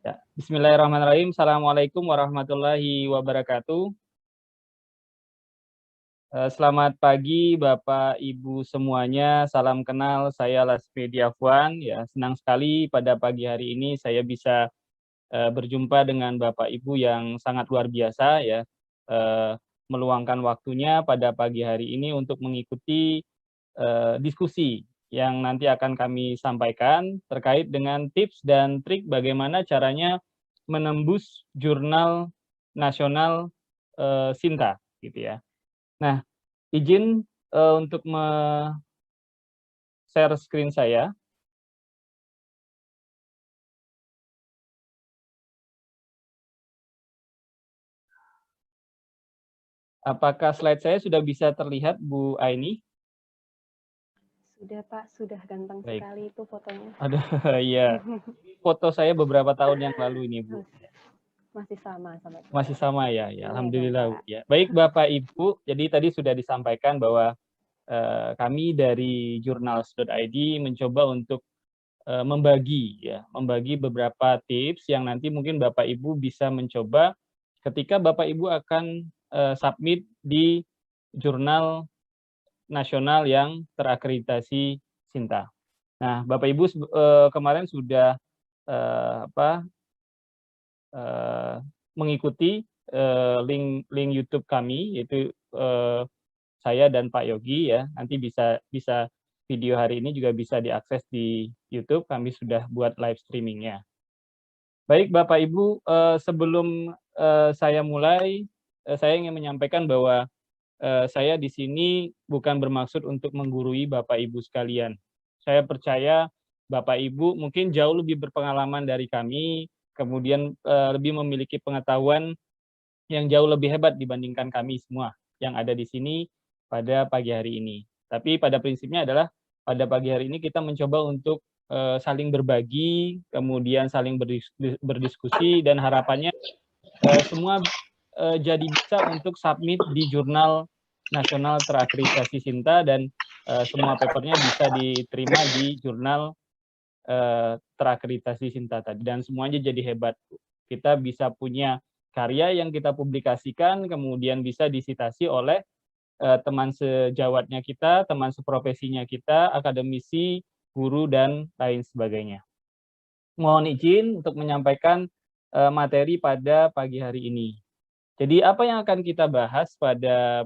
Ya, bismillahirrahmanirrahim. Assalamualaikum warahmatullahi wabarakatuh. Selamat pagi Bapak Ibu semuanya. Salam kenal, saya Lasmedi Afwan. Ya, senang sekali pada pagi hari ini saya bisa berjumpa dengan Bapak Ibu yang sangat luar biasa ya. eh, Meluangkan waktunya pada pagi hari ini untuk mengikuti diskusi yang nanti akan kami sampaikan terkait dengan tips dan trik bagaimana caranya menembus jurnal nasional Sinta gitu ya. Nah, izin untuk share screen saya. Apakah slide saya sudah bisa terlihat, Bu Aini? Sudah Pak, sudah ganteng Baik. sekali itu fotonya. Aduh, iya. Foto saya beberapa tahun yang lalu ini, Bu. Masih sama sampai Masih sekarang. sama ya, ya. Iya dong Alhamdulillah, Bu. Pak. Ya. Baik, Bapak Ibu. Jadi tadi sudah disampaikan bahwa kami dari jurnals.id mencoba untuk membagi beberapa tips yang nanti mungkin Bapak Ibu bisa mencoba ketika Bapak Ibu akan submit di jurnal nasional yang terakreditasi Sinta. Nah, Bapak Ibu kemarin sudah apa mengikuti link link YouTube kami, yaitu saya dan Pak Yogi ya. Nanti bisa bisa video hari ini juga bisa diakses di YouTube. Kami sudah buat live streamingnya. Baik Bapak Ibu, sebelum saya mulai, saya ingin menyampaikan bahwa saya di sini bukan bermaksud untuk menggurui Bapak Ibu sekalian. Saya percaya Bapak Ibu mungkin jauh lebih berpengalaman dari kami, kemudian lebih memiliki pengetahuan yang jauh lebih hebat dibandingkan kami semua yang ada di sini pada pagi hari ini. Tapi pada prinsipnya adalah pada pagi hari ini kita mencoba untuk saling berbagi, kemudian saling berdiskusi, dan harapannya semua jadi bisa untuk submit di jurnal nasional terakreditasi Sinta, dan semua papernya bisa diterima di jurnal terakreditasi Sinta tadi, dan semuanya jadi hebat. Kita bisa punya karya yang kita publikasikan, kemudian bisa disitasi oleh teman sejawatnya kita, teman seprofesinya kita, akademisi, guru, dan lain sebagainya. Mohon izin untuk menyampaikan materi pada pagi hari ini. Jadi apa yang akan kita bahas pada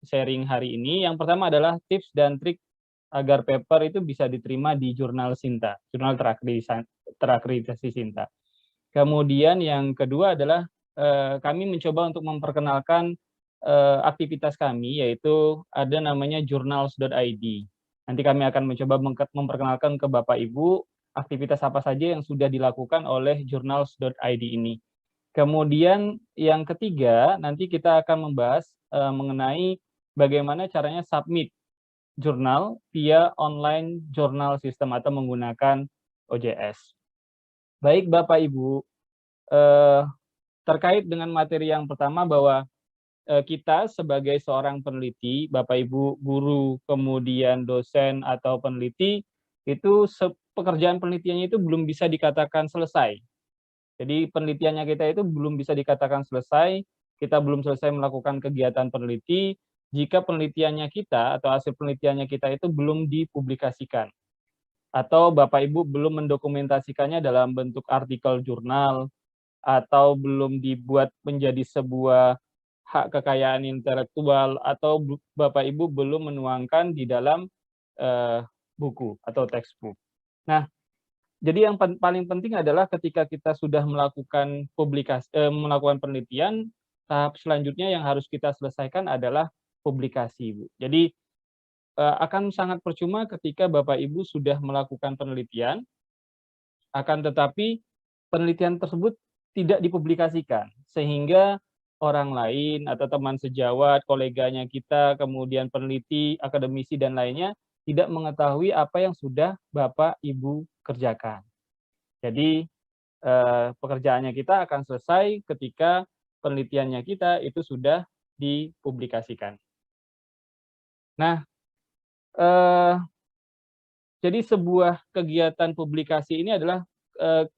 sharing hari ini? Yang pertama adalah tips dan trik agar paper itu bisa diterima di jurnal Sinta, jurnal terakreditasi Sinta. Kemudian yang kedua adalah kami mencoba untuk memperkenalkan aktivitas kami, yaitu ada namanya journals.id. Nanti kami akan mencoba memperkenalkan ke Bapak Ibu aktivitas apa saja yang sudah dilakukan oleh journals.id ini. Kemudian yang ketiga, nanti kita akan membahas mengenai bagaimana caranya submit jurnal via online journal system atau menggunakan OJS. Baik Bapak Ibu, eh, terkait dengan materi yang pertama bahwa kita sebagai seorang peneliti, Bapak Ibu guru, kemudian dosen atau peneliti, itu pekerjaan penelitiannya itu belum bisa dikatakan selesai. Jadi penelitiannya kita itu belum bisa dikatakan selesai, kita belum selesai melakukan kegiatan peneliti, jika penelitiannya kita atau hasil penelitiannya kita itu belum dipublikasikan. Atau Bapak Ibu belum mendokumentasikannya dalam bentuk artikel jurnal, atau belum dibuat menjadi sebuah hak kekayaan intelektual, atau Bapak Ibu belum menuangkan di dalam buku atau textbook. Nah, jadi yang paling penting adalah ketika kita sudah melakukan melakukan penelitian, tahap selanjutnya yang harus kita selesaikan adalah publikasi, Bu. Jadi akan sangat percuma ketika Bapak Ibu sudah melakukan penelitian, akan tetapi penelitian tersebut tidak dipublikasikan, sehingga orang lain atau teman sejawat, koleganya kita, kemudian peneliti, akademisi, dan lainnya tidak mengetahui apa yang sudah Bapak Ibu kerjakan. Jadi pekerjaannya kita akan selesai ketika penelitiannya kita itu sudah dipublikasikan. Nah, jadi sebuah kegiatan publikasi ini adalah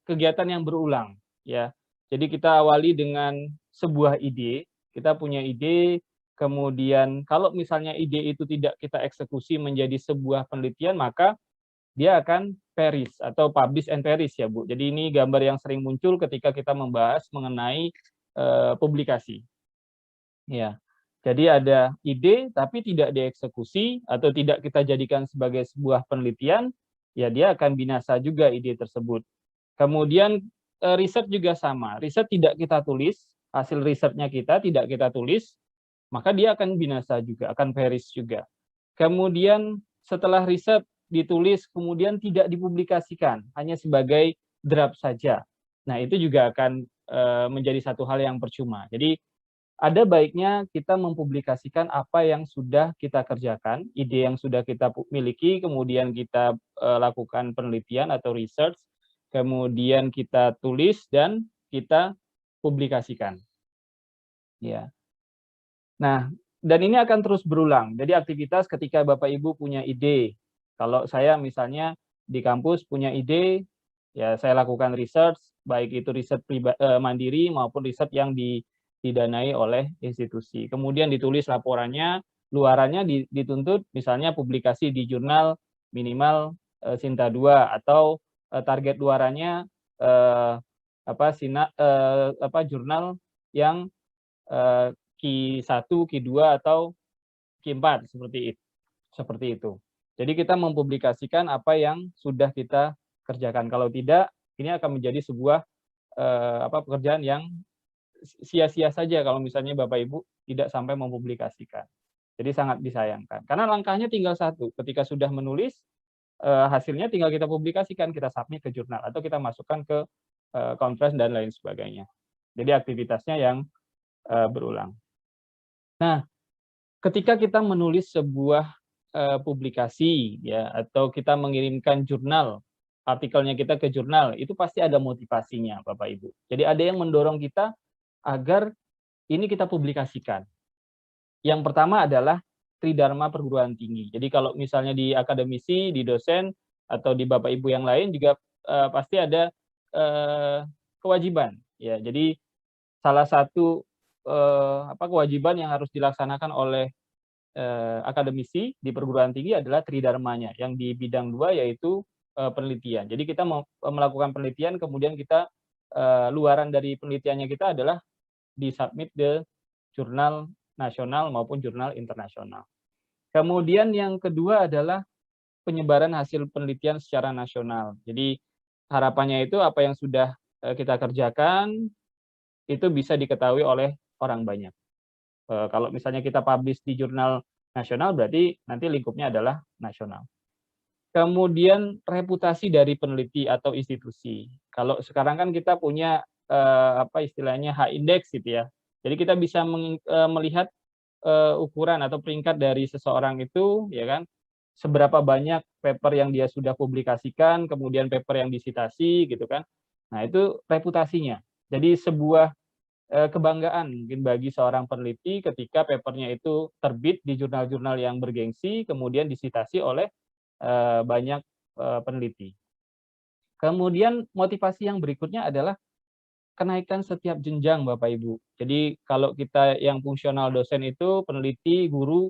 kegiatan yang berulang, ya. Jadi kita awali dengan sebuah ide, kita punya ide, kemudian kalau misalnya ide itu tidak kita eksekusi menjadi sebuah penelitian, maka dia akan perish atau publish and perish ya, Bu. Jadi ini gambar yang sering muncul ketika kita membahas mengenai, publikasi. Ya. Jadi ada ide tapi tidak dieksekusi atau tidak kita jadikan sebagai sebuah penelitian, ya dia akan binasa juga ide tersebut. Kemudian, riset juga sama, riset tidak kita tulis, hasil risetnya kita tidak kita tulis, maka dia akan binasa juga, akan perish juga. Kemudian setelah riset ditulis kemudian tidak dipublikasikan, hanya sebagai draft saja. Nah, itu juga akan, menjadi satu hal yang percuma. Jadi ada baiknya kita mempublikasikan apa yang sudah kita kerjakan, ide yang sudah kita miliki, kemudian kita, lakukan penelitian atau research, kemudian kita tulis dan kita publikasikan. Ya. Nah, dan ini akan terus berulang. Jadi aktivitas ketika Bapak Ibu punya ide, kalau saya misalnya di kampus punya ide, ya saya lakukan research, baik itu riset mandiri maupun riset yang didanai oleh institusi. Kemudian ditulis laporannya, luarannya dituntut misalnya publikasi di jurnal minimal Sinta 2 atau target luarannya jurnal yang Q1, Q2 atau Q4 seperti itu. Jadi kita mempublikasikan apa yang sudah kita kerjakan. Kalau tidak, ini akan menjadi sebuah pekerjaan yang sia-sia saja kalau misalnya Bapak Ibu tidak sampai mempublikasikan. Jadi sangat disayangkan. Karena langkahnya tinggal satu, ketika sudah menulis, hasilnya tinggal kita publikasikan, kita submit ke jurnal atau kita masukkan ke conference dan lain sebagainya. Jadi aktivitasnya yang berulang. Nah, ketika kita menulis sebuah publikasi ya atau kita mengirimkan jurnal, artikelnya kita ke jurnal, itu pasti ada motivasinya Bapak Ibu. Jadi ada yang mendorong kita agar ini kita publikasikan. Yang pertama adalah tridharma perguruan tinggi. Jadi kalau misalnya di akademisi, di dosen atau di Bapak Ibu yang lain juga pasti ada kewajiban ya. Jadi salah satu kewajiban yang harus dilaksanakan oleh akademisi di perguruan tinggi adalah tridharmanya, yang di bidang 2 yaitu penelitian. Jadi kita melakukan penelitian, kemudian kita luaran dari penelitiannya kita adalah disubmit ke jurnal nasional maupun jurnal internasional. Kemudian yang kedua adalah penyebaran hasil penelitian secara nasional. Jadi harapannya itu apa yang sudah kita kerjakan itu bisa diketahui oleh orang banyak. Kalau misalnya kita publish di jurnal nasional berarti nanti lingkupnya adalah nasional. Kemudian reputasi dari peneliti atau institusi. Kalau sekarang kan kita punya istilahnya H-index gitu ya. Jadi kita bisa melihat ukuran atau peringkat dari seseorang itu ya kan, seberapa banyak paper yang dia sudah publikasikan, kemudian paper yang disitasi gitu kan. Nah, itu reputasinya. Jadi sebuah kebanggaan mungkin bagi seorang peneliti ketika papernya itu terbit di jurnal-jurnal yang bergengsi, kemudian disitasi oleh banyak peneliti. Kemudian motivasi yang berikutnya adalah kenaikan setiap jenjang Bapak Ibu. Jadi kalau kita yang fungsional dosen itu peneliti, guru,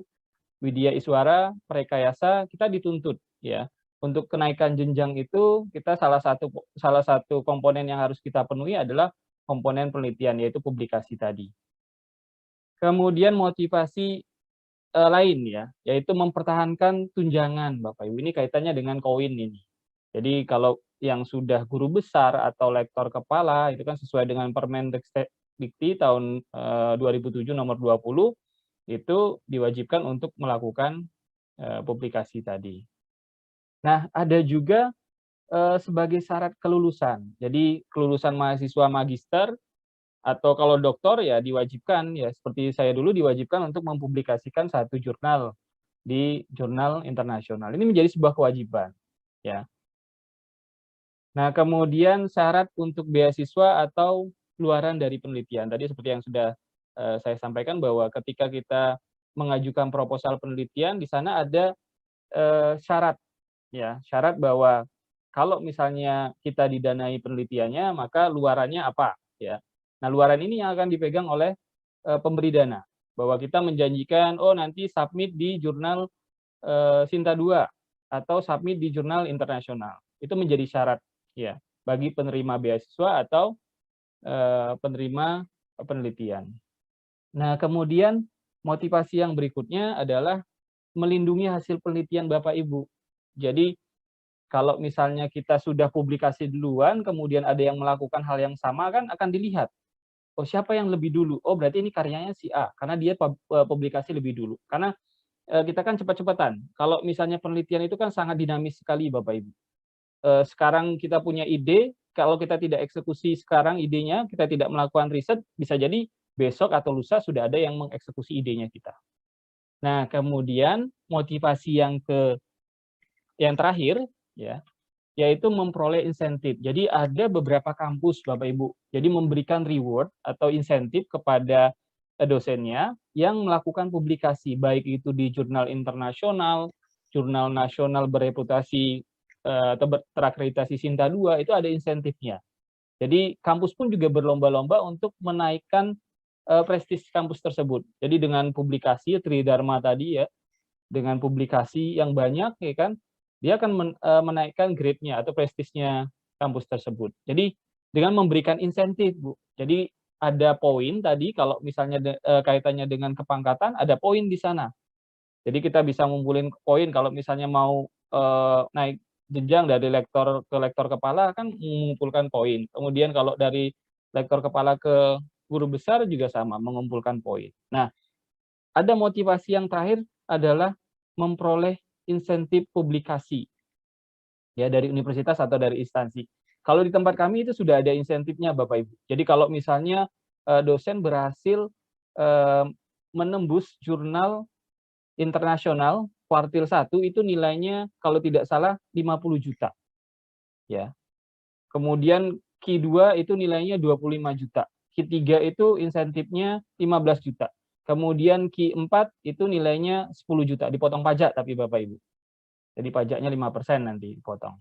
widya iswara, prekayasa, kita dituntut ya. Untuk kenaikan jenjang itu kita salah satu komponen yang harus kita penuhi adalah komponen penelitian, yaitu publikasi tadi. Kemudian motivasi lain ya, yaitu mempertahankan tunjangan Bapak Ibu. Ini kaitannya dengan koin ini. Jadi kalau yang sudah guru besar atau lektor kepala itu kan sesuai dengan Permendikti tahun 2007 nomor 20 itu diwajibkan untuk melakukan publikasi tadi. Nah, ada juga sebagai syarat kelulusan. Jadi kelulusan mahasiswa magister atau kalau doktor ya diwajibkan ya seperti saya dulu diwajibkan untuk mempublikasikan satu jurnal di jurnal internasional. Ini menjadi sebuah kewajiban ya. Nah, kemudian syarat untuk beasiswa atau luaran dari penelitian. Tadi seperti yang sudah saya sampaikan bahwa ketika kita mengajukan proposal penelitian di sana ada syarat ya, syarat bahwa kalau misalnya kita didanai penelitiannya, maka luarannya apa, ya. Nah, luaran ini yang akan dipegang oleh pemberi dana, bahwa kita menjanjikan, oh nanti submit di jurnal Sinta 2 atau submit di jurnal internasional. Itu menjadi syarat, ya, bagi penerima beasiswa atau penerima penelitian. Nah, kemudian motivasi yang berikutnya adalah melindungi hasil penelitian Bapak Ibu. Jadi kalau misalnya kita sudah publikasi duluan, kemudian ada yang melakukan hal yang sama kan akan dilihat. Oh, siapa yang lebih dulu? Oh, berarti ini karyanya si A, karena dia publikasi lebih dulu. Karena kita kan cepat-cepatan. Kalau misalnya penelitian itu kan sangat dinamis sekali Bapak Ibu. Sekarang kita punya ide, kalau kita tidak eksekusi sekarang idenya, kita tidak melakukan riset, bisa jadi besok atau lusa sudah ada yang mengeksekusi idenya kita. Nah, kemudian motivasi yang terakhir, ya, yaitu memperoleh insentif. Jadi ada beberapa kampus Bapak Ibu, jadi memberikan reward atau insentif kepada dosennya yang melakukan publikasi, baik itu di jurnal internasional, jurnal nasional bereputasi atau terakreditasi Sinta 2, itu ada insentifnya. Jadi kampus pun juga berlomba-lomba untuk menaikkan prestis kampus tersebut. Jadi dengan publikasi Tridharma tadi ya, dengan publikasi yang banyak ya kan, dia akan menaikkan grade-nya atau prestisnya kampus tersebut. Jadi dengan memberikan insentif, Bu. Jadi ada poin tadi kalau misalnya kaitannya dengan kepangkatan, ada poin di sana. Jadi kita bisa ngumpulin poin kalau misalnya mau naik jenjang dari lektor ke lektor kepala kan mengumpulkan poin. Kemudian kalau dari lektor kepala ke guru besar juga sama, mengumpulkan poin. Nah, ada motivasi yang terakhir adalah memperoleh insentif publikasi, ya dari universitas atau dari instansi. Kalau di tempat kami itu sudah ada insentifnya Bapak Ibu. Jadi kalau misalnya dosen berhasil menembus jurnal internasional kuartil 1 itu nilainya kalau tidak salah 50 juta. Ya. Kemudian Q2 itu nilainya 25 juta. Q3 itu insentifnya 15 juta. Kemudian Q4 itu nilainya 10 juta, dipotong pajak tapi Bapak Ibu. Jadi pajaknya 5% nanti dipotong.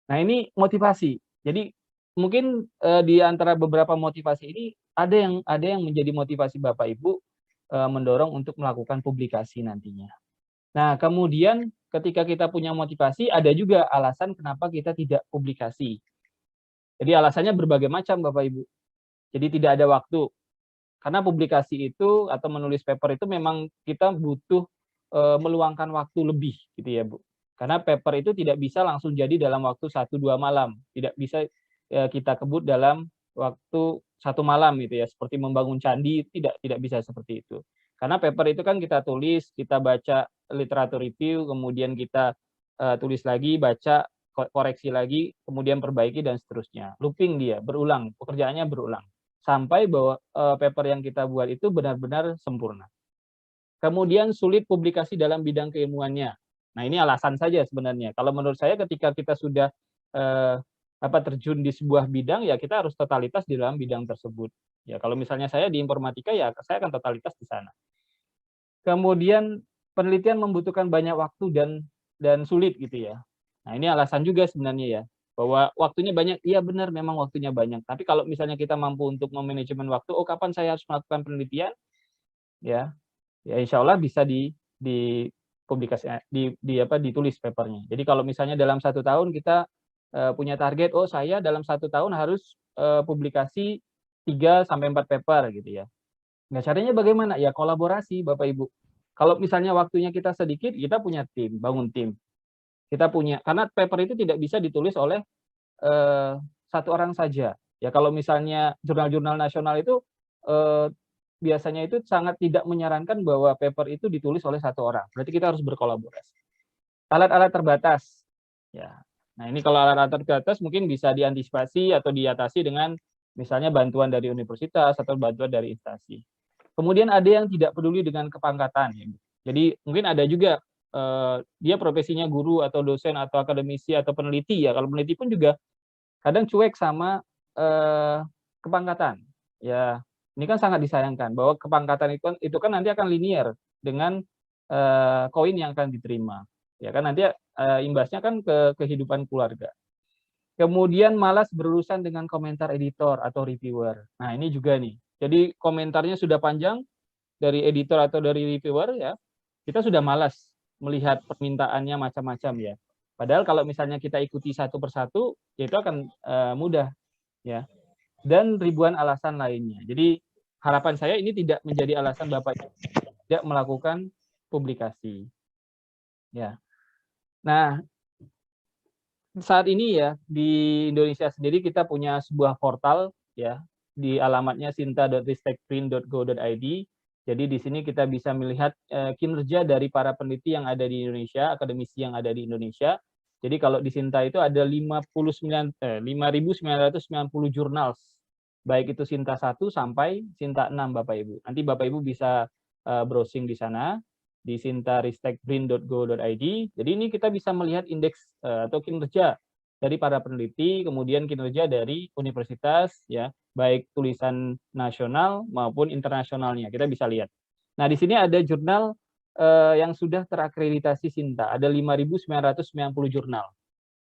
Nah ini motivasi. Jadi mungkin di antara beberapa motivasi ini ada yang menjadi motivasi Bapak Ibu mendorong untuk melakukan publikasi nantinya. Nah, kemudian ketika kita punya motivasi, ada juga alasan kenapa kita tidak publikasi. Jadi alasannya berbagai macam Bapak Ibu. Jadi tidak ada waktu. Karena publikasi itu atau menulis paper itu memang kita butuh meluangkan waktu lebih gitu ya, Bu. Karena paper itu tidak bisa langsung jadi dalam waktu 1-2 malam. Tidak bisa kita kebut dalam waktu 1 malam gitu ya, seperti membangun candi, tidak bisa seperti itu. Karena paper itu kan kita tulis, kita baca literatur review, kemudian kita tulis lagi, baca, koreksi lagi, kemudian perbaiki dan seterusnya. Looping dia, berulang, pekerjaannya berulang. Sampai bahwa paper yang kita buat itu benar-benar sempurna. Kemudian sulit publikasi dalam bidang keilmuannya. Nah, ini alasan saja sebenarnya. Kalau menurut saya ketika kita sudah terjun di sebuah bidang, ya kita harus totalitas di dalam bidang tersebut. Ya, kalau misalnya saya di informatika, ya saya akan totalitas di sana. Kemudian penelitian membutuhkan banyak waktu dan sulit gitu ya. Nah, ini alasan juga sebenarnya ya, bahwa waktunya banyak, iya benar memang waktunya banyak. Tapi kalau misalnya kita mampu untuk memanajemen waktu, oh kapan saya harus melakukan penelitian, ya insya Allah bisa ditulis papernya. Jadi kalau misalnya dalam 1 tahun kita punya target, oh saya dalam 1 tahun harus publikasi 3-4 paper gitu ya. Nah caranya bagaimana? Ya kolaborasi Bapak Ibu. Kalau misalnya waktunya kita sedikit, kita punya tim, bangun tim. Kita punya, karena paper itu tidak bisa ditulis oleh 1 orang saja. Ya kalau misalnya jurnal-jurnal nasional itu biasanya itu sangat tidak menyarankan bahwa paper itu ditulis oleh 1 orang. Berarti kita harus berkolaborasi. Alat-alat terbatas. Ya. Nah, ini kalau alat-alat terbatas mungkin bisa diantisipasi atau diatasi dengan misalnya bantuan dari universitas atau bantuan dari instansi. Kemudian ada yang tidak peduli dengan kepangkatan. Ya. Jadi mungkin ada juga dia profesinya guru atau dosen atau akademisi atau peneliti ya. Kalau peneliti pun juga kadang cuek sama kepangkatan. Ya, ini kan sangat disayangkan bahwa kepangkatan itu kan nanti akan linier dengan koin yang akan diterima. Ya kan nanti imbasnya kan ke kehidupan keluarga. Kemudian malas berurusan dengan komentar editor atau reviewer. Nah, ini juga nih. Jadi komentarnya sudah panjang dari editor atau dari reviewer ya, kita sudah malas melihat permintaannya macam-macam ya. Padahal kalau misalnya kita ikuti satu persatu, ya itu akan mudah ya. Dan ribuan alasan lainnya. Jadi harapan saya ini tidak menjadi alasan Bapak tidak melakukan publikasi. Ya. Nah, saat ini ya di Indonesia sendiri kita punya sebuah portal ya di alamatnya sinta.ristekprint.go.id. Jadi di sini kita bisa melihat kinerja dari para peneliti yang ada di Indonesia, akademisi yang ada di Indonesia. Jadi kalau di Sinta itu ada 5.990 jurnal, baik itu Sinta 1 sampai Sinta 6 Bapak Ibu. Nanti Bapak Ibu bisa browsing di sana di sinta.ristekprint.go.id. Jadi ini kita bisa melihat indeks atau kinerja dari para peneliti, kemudian kinerja dari universitas, ya, baik tulisan nasional maupun internasionalnya. Kita bisa lihat. Nah, di sini ada jurnal yang sudah terakreditasi Sinta. Ada 5.990 jurnal.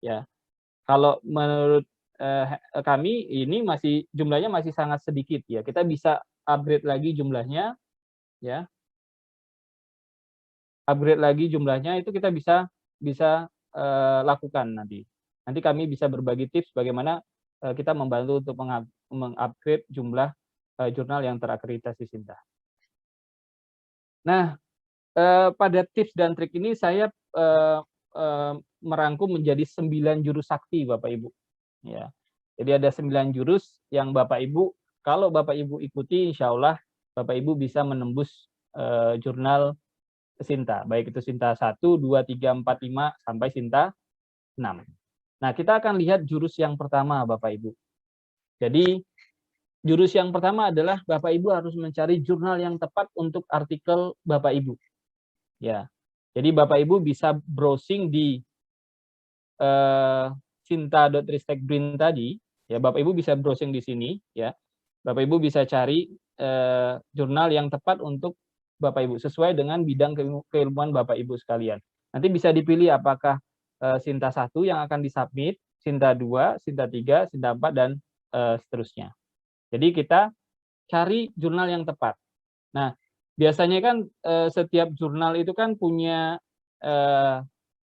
Ya, kalau menurut kami ini masih jumlahnya masih sangat sedikit ya. Kita bisa upgrade lagi jumlahnya, ya. Upgrade lagi jumlahnya itu kita bisa lakukan nanti. Nanti kami bisa berbagi tips bagaimana kita membantu untuk mengupgrade jumlah jurnal yang terakreditasi Sinta. Nah, pada tips dan trik ini saya merangkum menjadi 9 jurus sakti Bapak Ibu. Ya. Jadi ada 9 jurus yang Bapak Ibu, kalau Bapak Ibu ikuti, insya Allah Bapak Ibu bisa menembus jurnal Sinta, baik itu Sinta 1, 2, 3, 4, 5, sampai Sinta 6. Nah, kita akan lihat jurus yang pertama, Bapak Ibu. Jadi, jurus yang pertama adalah Bapak Ibu harus mencari jurnal yang tepat untuk artikel Bapak Ibu. Ya, jadi Bapak Ibu bisa browsing di sinta.ristekprint tadi, ya Bapak Ibu bisa browsing di sini, ya. Bapak Ibu bisa cari jurnal yang tepat untuk Bapak Ibu, sesuai dengan bidang keilmuan Bapak Ibu sekalian. Nanti bisa dipilih apakah Sinta 1 yang akan disubmit, Sinta 2, Sinta 3, Sinta 4, dan seterusnya. Jadi kita cari jurnal yang tepat. Nah, biasanya kan setiap jurnal itu kan punya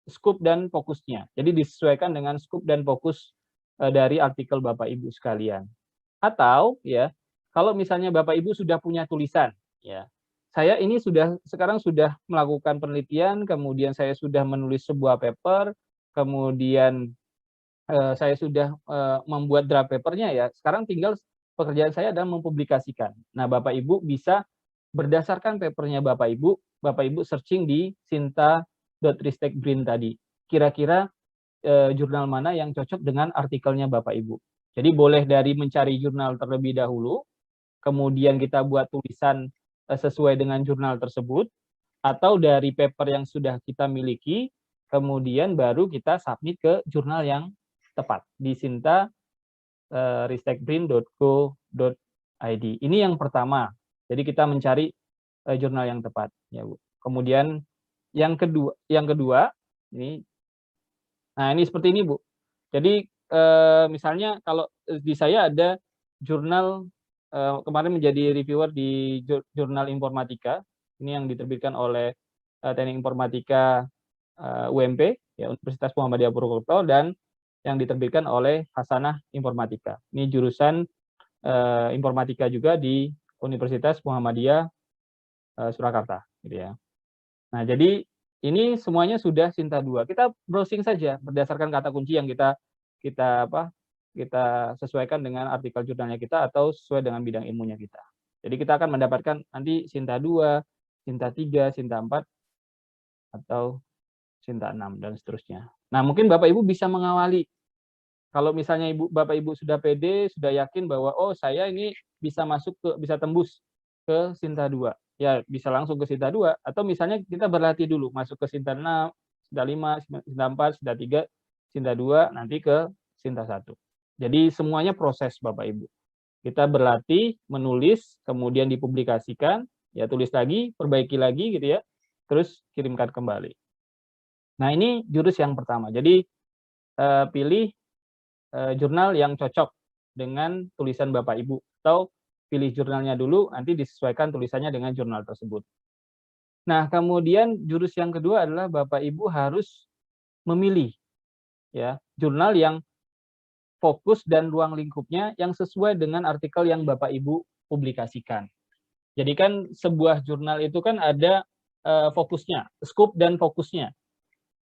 scoop dan fokusnya. Jadi disesuaikan dengan scoop dan fokus dari artikel Bapak Ibu sekalian. Atau ya, kalau misalnya Bapak Ibu sudah punya tulisan, ya. Saya ini sekarang sudah melakukan penelitian, kemudian saya sudah menulis sebuah paper, kemudian saya sudah membuat draft papernya ya. Sekarang tinggal pekerjaan saya adalah mempublikasikan. Nah, Bapak Ibu bisa berdasarkan papernya Bapak Ibu searching di sinta.ristekprint tadi. Kira-kira jurnal mana yang cocok dengan artikelnya Bapak Ibu. Jadi boleh dari mencari jurnal terlebih dahulu, kemudian kita buat tulisan sesuai dengan jurnal tersebut, atau dari paper yang sudah kita miliki, kemudian baru kita submit ke jurnal yang tepat di sinta.ristekprint.go.id. Ini yang pertama. Jadi kita mencari jurnal yang tepat, ya Bu. Kemudian yang kedua ini, nah ini seperti ini Bu. Jadi misalnya kalau di saya ada jurnal kemarin menjadi reviewer di jurnal informatika, ini yang diterbitkan oleh Teknik Informatika UMP, ya Universitas Muhammadiyah Purwokerto, dan yang diterbitkan oleh Hasanah Informatika. Ini jurusan informatika juga di Universitas Muhammadiyah Surakarta, gitu ya. Nah, jadi ini semuanya sudah Sinta 2. Kita browsing saja berdasarkan kata kunci yang kita sesuaikan dengan artikel jurnalnya kita atau sesuai dengan bidang ilmunya kita. Jadi kita akan mendapatkan nanti Sinta 2, Sinta 3, Sinta 4, atau Sinta 6, dan seterusnya. Nah, mungkin Bapak Ibu bisa mengawali. Kalau misalnya Bapak Ibu sudah pede, sudah yakin bahwa oh saya ini bisa bisa tembus ke Sinta 2. Ya, bisa langsung ke Sinta 2, atau misalnya kita berlatih dulu masuk ke Sinta 6, Sinta 5, Sinta 4, Sinta 3, Sinta 2, nanti ke Sinta 1. Jadi semuanya proses Bapak Ibu. Kita berlatih, menulis, kemudian dipublikasikan, ya tulis lagi, perbaiki lagi gitu ya, terus kirimkan kembali. Nah, ini jurus yang pertama. Jadi pilih jurnal yang cocok dengan tulisan Bapak Ibu, atau pilih jurnalnya dulu, nanti disesuaikan tulisannya dengan jurnal tersebut. Nah, kemudian jurus yang kedua adalah Bapak Ibu harus memilih ya jurnal yang fokus dan ruang lingkupnya yang sesuai dengan artikel yang Bapak Ibu publikasikan. Jadi kan sebuah jurnal itu kan ada fokusnya, scope dan fokusnya,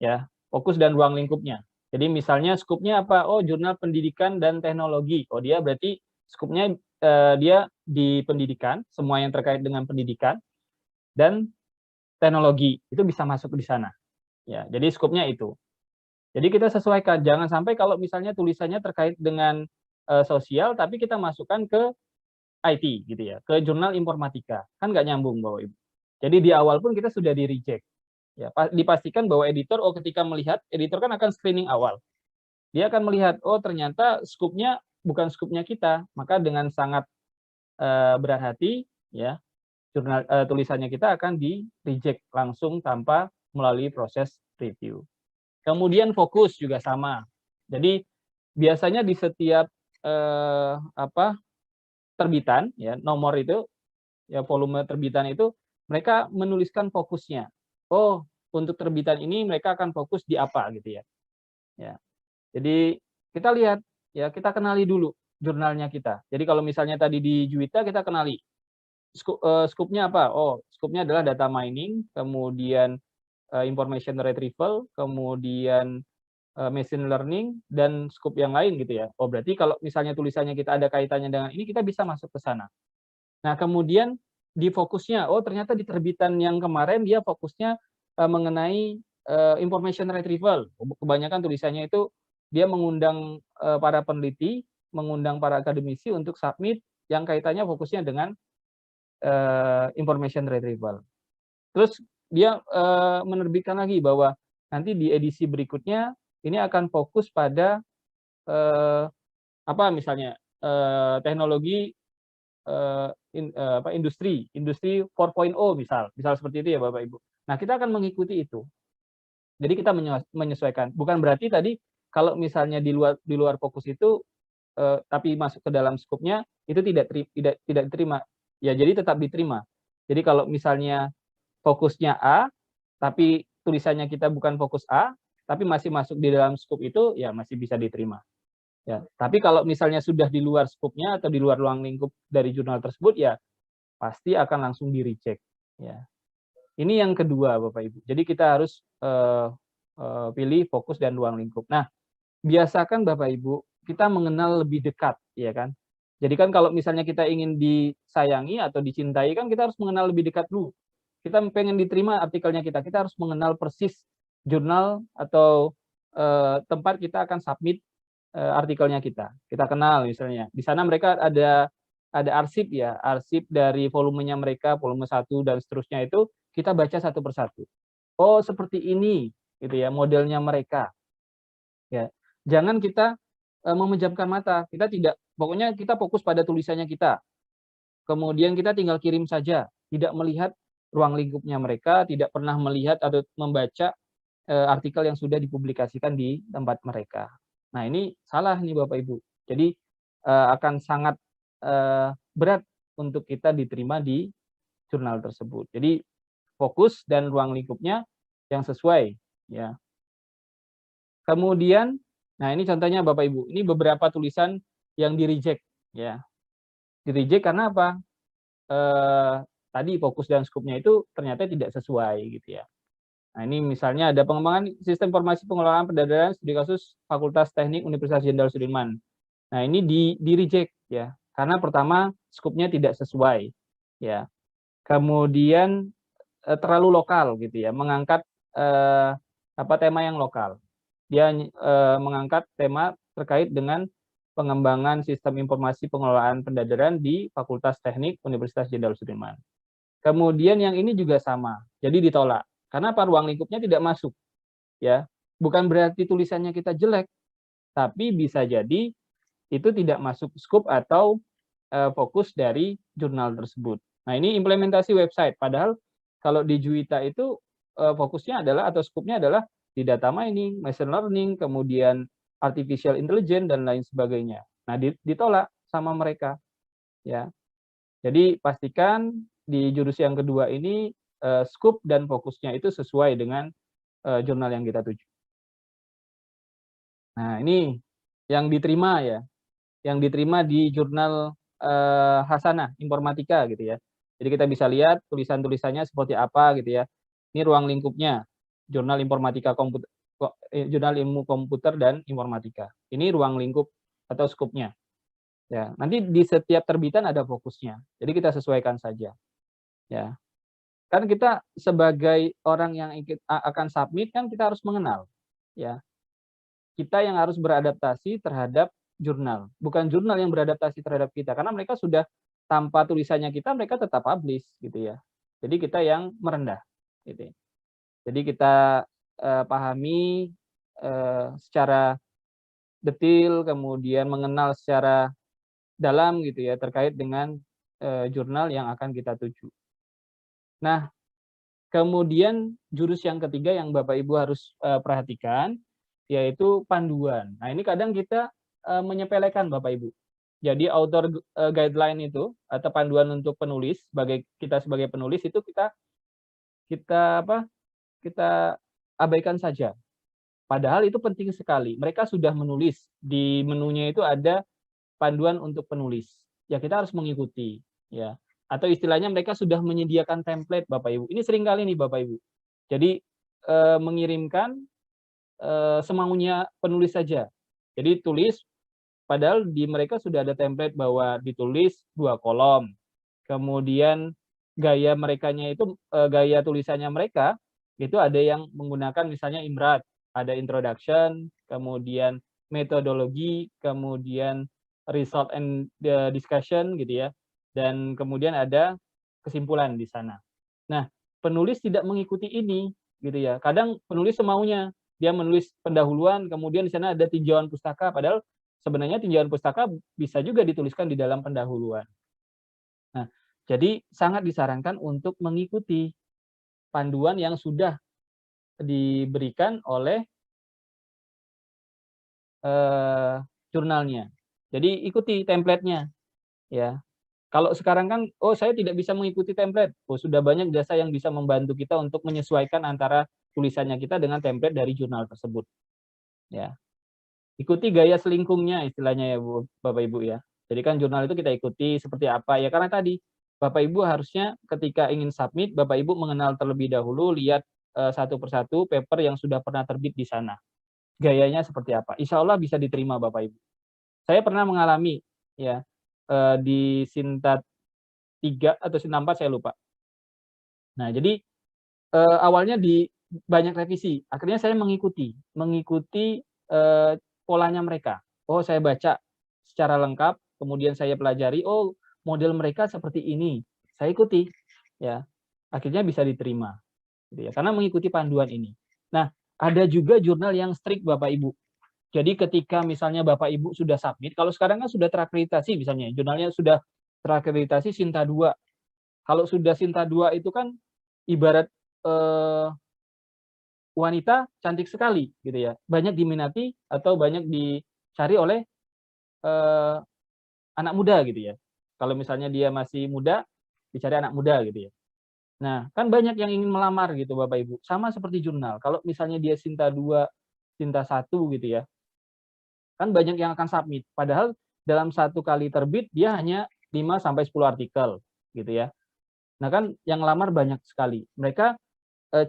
ya, fokus dan ruang lingkupnya. Jadi misalnya scope-nya apa? Oh, jurnal pendidikan dan teknologi. Oh, dia berarti scope-nya dia di pendidikan, semua yang terkait dengan pendidikan dan teknologi itu bisa masuk di sana. Ya, jadi scope-nya itu. Jadi kita sesuaikan, jangan sampai kalau misalnya tulisannya terkait dengan sosial, tapi kita masukkan ke IT gitu ya, ke jurnal informatika, kan nggak nyambung Bapak Ibu. Jadi di awal pun kita sudah di reject. Ya, dipastikan bahwa editor, ketika melihat, editor kan akan screening awal. Dia akan melihat, oh ternyata scope-nya bukan scope-nya kita, maka dengan sangat berat hati, ya, tulisannya kita akan di reject langsung tanpa melalui proses review. Kemudian fokus juga sama. Jadi biasanya di setiap terbitan, ya nomor itu, ya volume terbitan itu mereka menuliskan fokusnya. Oh, untuk terbitan ini mereka akan fokus di apa gitu ya. Ya. Jadi kita lihat, ya kita kenali dulu jurnalnya kita. Jadi kalau misalnya tadi di Juwita kita kenali scope-nya apa? Oh, scope-nya adalah data mining, kemudian information retrieval, kemudian machine learning, dan scope yang lain gitu ya. Oh, berarti kalau misalnya tulisannya kita ada kaitannya dengan ini, kita bisa masuk ke sana. Nah, kemudian di fokusnya, oh ternyata di terbitan yang kemarin dia fokusnya mengenai information retrieval. Kebanyakan tulisannya itu dia mengundang para peneliti, mengundang para akademisi untuk submit yang kaitannya fokusnya dengan information retrieval. Terus dia menerbitkan lagi bahwa nanti di edisi berikutnya ini akan fokus pada apa misalnya teknologi industri 4.0 misal seperti itu ya Bapak Ibu. Nah, kita akan mengikuti itu. Jadi kita menyesuaikan. Bukan berarti tadi kalau misalnya di luar fokus itu tapi masuk ke dalam skopnya itu tidak diterima. Ya, jadi tetap diterima. Jadi kalau misalnya fokusnya A tapi tulisannya kita bukan fokus A, tapi masih masuk di dalam skop itu, ya masih bisa diterima. Ya, tapi kalau misalnya sudah di luar skopnya atau di luar ruang lingkup dari jurnal tersebut, ya pasti akan langsung di-reject. Ya. Ini yang kedua, Bapak Ibu. Jadi kita harus pilih fokus dan ruang lingkup. Nah, biasakan Bapak Ibu kita mengenal lebih dekat, ya kan? Jadi kan kalau misalnya kita ingin disayangi atau dicintai kan kita harus mengenal lebih dekat dulu. Kita pengen diterima artikelnya kita harus mengenal persis jurnal atau tempat kita akan submit artikelnya kita. Kita kenal misalnya. Di sana mereka ada arsip ya, arsip dari volumenya mereka, volume 1 dan seterusnya itu kita baca satu persatu. Oh, seperti ini gitu ya modelnya mereka. Ya. Jangan kita memejamkan mata. Kita tidak, pokoknya kita fokus pada tulisannya kita. Kemudian kita tinggal kirim saja, tidak melihat ruang lingkupnya mereka, tidak pernah melihat atau membaca artikel yang sudah dipublikasikan di tempat mereka. Nah, ini salah nih Bapak Ibu. Jadi akan sangat berat untuk kita diterima di jurnal tersebut. Jadi fokus dan ruang lingkupnya yang sesuai ya. Kemudian, nah ini contohnya Bapak Ibu, ini beberapa tulisan yang di-reject ya. Di-reject karena apa? Tadi fokus dan skopnya itu ternyata tidak sesuai gitu ya. Nah, ini misalnya ada pengembangan sistem informasi pengelolaan pendadaraan studi kasus Fakultas Teknik Universitas Jenderal Sudirman. Nah, ini di-reject ya, karena pertama skopnya tidak sesuai ya. Kemudian terlalu lokal gitu ya, mengangkat tema yang lokal. Dia mengangkat tema terkait dengan pengembangan sistem informasi pengelolaan pendadaraan di Fakultas Teknik Universitas Jenderal Sudirman. Kemudian yang ini juga sama, jadi ditolak. Karena apa? Ruang lingkupnya tidak masuk. Ya, bukan berarti tulisannya kita jelek, tapi bisa jadi itu tidak masuk scope atau fokus dari jurnal tersebut. Nah, ini implementasi website. Padahal kalau di Juwita itu fokusnya adalah atau scope-nya adalah di data mining, machine learning, kemudian artificial intelligence dan lain sebagainya. Nah, ditolak sama mereka, ya. Jadi pastikan di jurusan yang kedua ini scope dan fokusnya itu sesuai dengan jurnal yang kita tuju. Nah, ini yang diterima ya, yang diterima di jurnal Hasanah Informatika gitu ya. Jadi kita bisa lihat tulisan-tulisannya seperti apa gitu ya. Ini ruang lingkupnya, jurnal informatika komputer, jurnal ilmu komputer dan informatika. Ini ruang lingkup atau skupnya. Ya, nanti di setiap terbitan ada fokusnya. Jadi kita sesuaikan saja. Ya. Kan kita sebagai orang yang akan submit kan kita harus mengenal. Ya. Kita yang harus beradaptasi terhadap jurnal, bukan jurnal yang beradaptasi terhadap kita, karena mereka sudah tanpa tulisannya kita, mereka tetap publish gitu ya. Jadi kita yang merendah, gitu. Jadi kita pahami secara detil, kemudian mengenal secara dalam gitu ya terkait dengan jurnal yang akan kita tuju. Nah, kemudian jurus yang ketiga yang Bapak Ibu harus perhatikan yaitu panduan. Nah, ini kadang kita menyepelekan Bapak Ibu. Jadi author guideline itu atau panduan untuk penulis sebagai penulis itu kita abaikan saja. Padahal itu penting sekali. Mereka sudah menulis di menunya itu ada panduan untuk penulis. Ya kita harus mengikuti ya. Atau istilahnya mereka sudah menyediakan template Bapak Ibu. Ini sering kali nih Bapak Ibu. Jadi mengirimkan semaunya penulis saja. Jadi tulis, padahal di mereka sudah ada template bahwa ditulis 2 kolom. Kemudian gaya merekanya itu, gaya tulisannya mereka, itu ada yang menggunakan misalnya IMRAT, ada introduction, kemudian metodologi, kemudian result and discussion gitu ya, dan kemudian ada kesimpulan di sana. Nah, penulis tidak mengikuti ini gitu ya. Kadang penulis semaunya. Dia menulis pendahuluan, kemudian di sana ada tinjauan pustaka, padahal sebenarnya tinjauan pustaka bisa juga dituliskan di dalam pendahuluan. Nah, jadi sangat disarankan untuk mengikuti panduan yang sudah diberikan oleh jurnalnya. Jadi ikuti template-nya, ya. Kalau sekarang kan, oh saya tidak bisa mengikuti template. Oh sudah banyak jasa yang bisa membantu kita untuk menyesuaikan antara tulisannya kita dengan template dari jurnal tersebut. Ya. Ikuti gaya selingkungnya istilahnya ya Bapak Ibu ya. Jadi kan jurnal itu kita ikuti seperti apa ya, karena tadi Bapak Ibu harusnya ketika ingin submit, Bapak Ibu mengenal terlebih dahulu, lihat satu persatu paper yang sudah pernah terbit di sana. Gayanya seperti apa. Insya Allah bisa diterima Bapak Ibu. Saya pernah mengalami ya di Sintat 3 atau Sintat 4 saya lupa. Nah, jadi awalnya di banyak revisi, akhirnya saya mengikuti polanya mereka. Oh, saya baca secara lengkap, kemudian saya pelajari, oh model mereka seperti ini, saya ikuti, ya. Akhirnya bisa diterima, gitu ya, karena mengikuti panduan ini. Nah, ada juga jurnal yang strict Bapak Ibu. Jadi ketika misalnya Bapak Ibu sudah submit, kalau sekarang kan sudah terakreditasi misalnya, jurnalnya sudah terakreditasi Sinta 2. Kalau sudah Sinta 2 itu kan ibarat wanita cantik sekali gitu ya, banyak diminati atau banyak dicari oleh anak muda gitu ya. Kalau misalnya dia masih muda, dicari anak muda gitu ya. Nah, kan banyak yang ingin melamar gitu Bapak Ibu. Sama seperti jurnal. Kalau misalnya dia Sinta 2, Sinta 1 gitu ya. Kan banyak yang akan submit. Padahal dalam satu kali terbit dia hanya 5 sampai 10 artikel gitu ya. Nah, kan yang lamar banyak sekali. Mereka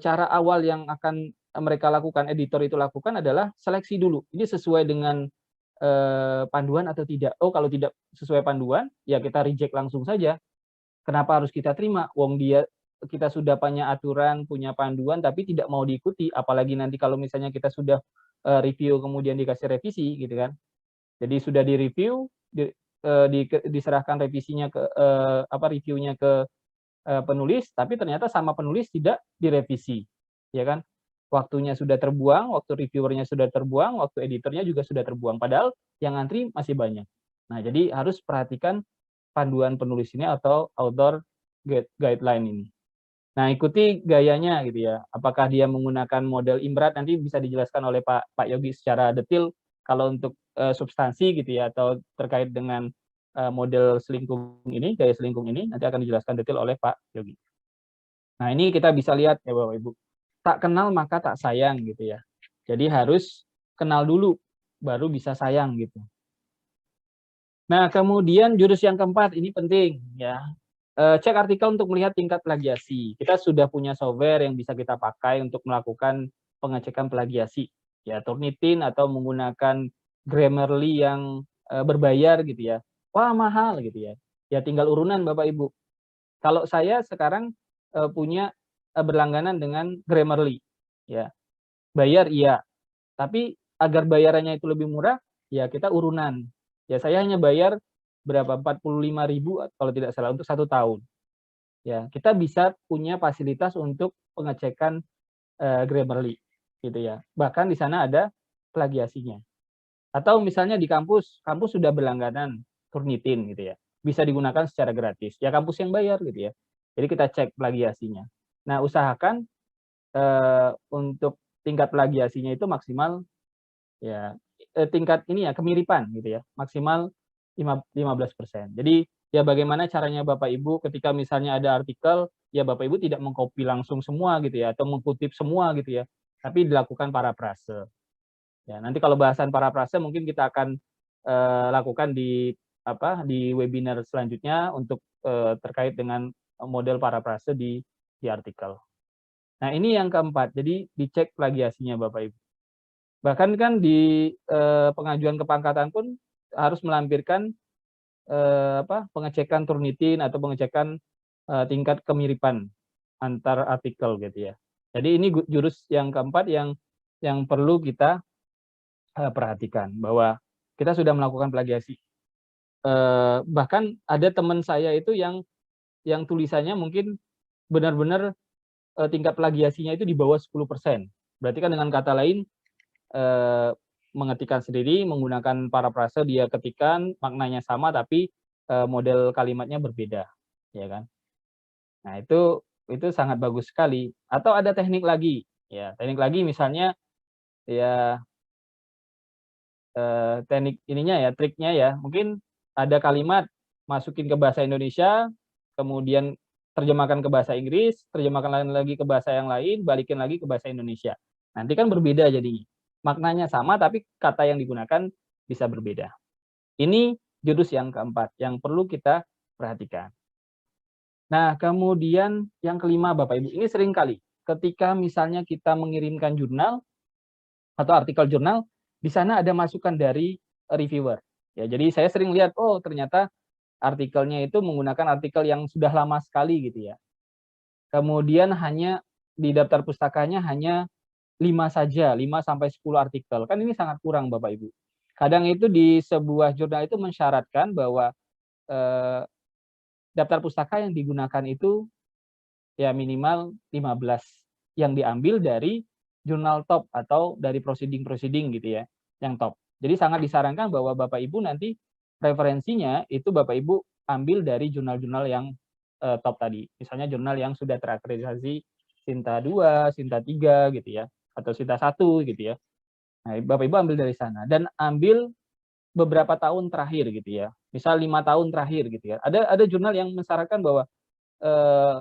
cara awal yang akan mereka lakukan, editor itu lakukan adalah seleksi dulu. Ini sesuai dengan panduan atau tidak. Oh, kalau tidak sesuai panduan, ya kita reject langsung saja. Kenapa harus kita terima? Wong kita sudah punya aturan, punya panduan, tapi tidak mau diikuti. Apalagi nanti kalau misalnya kita sudah review kemudian dikasih revisi, gitu kan? Jadi sudah direview, diserahkan revisinya ke reviewnya ke penulis, tapi ternyata sama penulis tidak direvisi, ya kan? Waktunya sudah terbuang, waktu reviewernya sudah terbuang, waktu editornya juga sudah terbuang. Padahal yang ngantri masih banyak. Nah, jadi harus perhatikan panduan penulis ini atau author guideline ini. Nah, ikuti gayanya gitu ya. Apakah dia menggunakan model Imrat, nanti bisa dijelaskan oleh Pak Yogi secara detail kalau untuk substansi gitu ya, atau terkait dengan model selingkung ini, gaya selingkung ini, nanti akan dijelaskan detail oleh Pak Yogi. Nah, ini kita bisa lihat ya Bapak Ibu. Tak kenal maka tak sayang gitu ya. Jadi harus kenal dulu, baru bisa sayang gitu. Nah, kemudian jurus yang keempat ini penting ya. Cek artikel untuk melihat tingkat plagiasi. Kita sudah punya software yang bisa kita pakai untuk melakukan pengecekan plagiasi. Ya, Turnitin atau menggunakan Grammarly yang berbayar gitu ya. Wah, mahal gitu ya. Ya tinggal urunan Bapak Ibu. Kalau saya sekarang punya berlangganan dengan Grammarly ya. Bayar iya, tapi agar bayarannya itu lebih murah, ya kita urunan. Ya saya hanya bayar berapa, 45.000 kalau tidak salah untuk 1 tahun. Ya, kita bisa punya fasilitas untuk pengecekan Grammarly gitu ya. Bahkan di sana ada plagiasinya. Atau misalnya di kampus, kampus sudah berlangganan Turnitin gitu ya. Bisa digunakan secara gratis. Ya kampus yang bayar gitu ya. Jadi kita cek plagiasinya. Nah, usahakan untuk tingkat plagiasinya itu maksimal ya tingkat ini ya kemiripan gitu ya, maksimal 15%. Jadi ya bagaimana caranya Bapak Ibu ketika misalnya ada artikel, ya Bapak Ibu tidak mengcopy langsung semua gitu ya, atau mengkutip semua gitu ya, tapi dilakukan parafrase. Ya, nanti kalau bahasan parafrase mungkin kita akan lakukan di di webinar selanjutnya untuk terkait dengan model parafrase di artikel. Nah, ini yang keempat, jadi dicek plagiasinya Bapak Ibu. Bahkan kan di pengajuan kepangkatan pun harus melampirkan pengecekan Turnitin atau pengecekan tingkat kemiripan antar artikel gitu ya. Jadi ini jurus yang keempat yang perlu kita perhatikan bahwa kita sudah melakukan plagiasi. Bahkan ada teman saya itu yang tulisannya mungkin benar-benar tingkat plagiasinya itu di bawah 10%. Berarti kan dengan kata lain mengetikkan sendiri menggunakan parafrase, dia ketikan maknanya sama tapi model kalimatnya berbeda, ya kan. Nah, itu sangat bagus sekali. Atau ada teknik lagi, ya teknik lagi misalnya ya teknik ininya ya, triknya ya, mungkin ada kalimat masukin ke bahasa Indonesia, kemudian terjemahkan ke bahasa Inggris, terjemahkan lagi ke bahasa yang lain, balikin lagi ke bahasa Indonesia. Nanti kan berbeda jadinya. Maknanya sama tapi kata yang digunakan bisa berbeda. Ini jurus yang keempat yang perlu kita perhatikan. Nah, kemudian yang kelima Bapak Ibu, ini sering kali ketika misalnya kita mengirimkan jurnal atau artikel jurnal, di sana ada masukan dari reviewer. Ya, jadi saya sering lihat, oh ternyata artikelnya itu menggunakan artikel yang sudah lama sekali gitu ya. Kemudian hanya di daftar pustakanya hanya 5 saja, 5 sampai 10 artikel. Kan ini sangat kurang Bapak Ibu. Kadang itu di sebuah jurnal itu mensyaratkan bahwa eh, daftar pustaka yang digunakan itu ya minimal 15 yang diambil dari jurnal top atau dari proceeding-proceeding gitu ya, yang top. Jadi sangat disarankan bahwa Bapak Ibu nanti referensinya itu Bapak Ibu ambil dari jurnal-jurnal yang top tadi. Misalnya jurnal yang sudah terakreditasi Sinta 2, Sinta 3 gitu ya, atau Sinta 1 gitu ya. Nah, Bapak Ibu ambil dari sana dan ambil beberapa tahun terakhir gitu ya. Misal 5 tahun terakhir gitu ya. Ada jurnal yang mensyaratkan bahwa eh,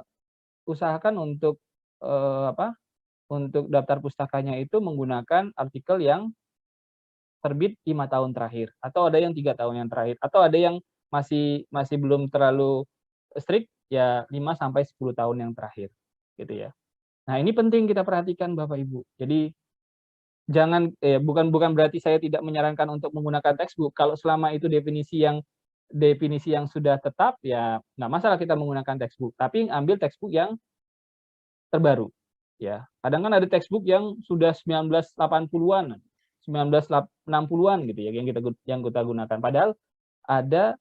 usahakan untuk untuk daftar pustakanya itu menggunakan artikel yang terbit 5 tahun terakhir, atau ada yang 3 tahun yang terakhir, atau ada yang masih masih belum terlalu strict, ya 5 sampai 10 tahun yang terakhir, gitu ya. Nah, ini penting kita perhatikan Bapak Ibu. Jadi jangan bukan bukan berarti saya tidak menyarankan untuk menggunakan textbook, kalau selama itu definisi yang sudah tetap, ya nggak masalah kita menggunakan textbook, tapi ambil textbook yang terbaru. Ya, kadang kan ada textbook yang sudah 1980-an, 1960-an gitu ya yang kita gunakan. Padahal ada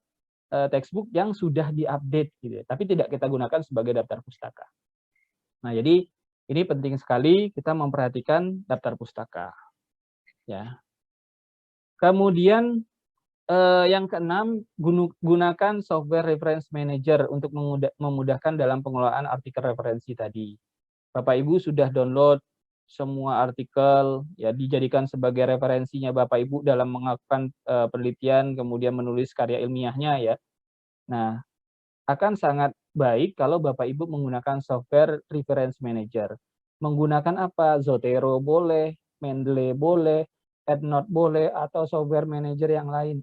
textbook yang sudah diupdate gitu ya, tapi tidak kita gunakan sebagai daftar pustaka. Nah, jadi ini penting sekali kita memperhatikan daftar pustaka. Ya. Kemudian Yang keenam, gunakan software reference manager untuk memudahkan dalam pengelolaan artikel referensi tadi. Bapak Ibu sudah download semua artikel, ya dijadikan sebagai referensinya Bapak Ibu dalam melakukan penelitian, kemudian menulis karya ilmiahnya ya. Nah, akan sangat baik kalau Bapak Ibu menggunakan software reference manager. Menggunakan apa? Zotero boleh, Mendeley boleh, EndNote boleh, atau software manager yang lain.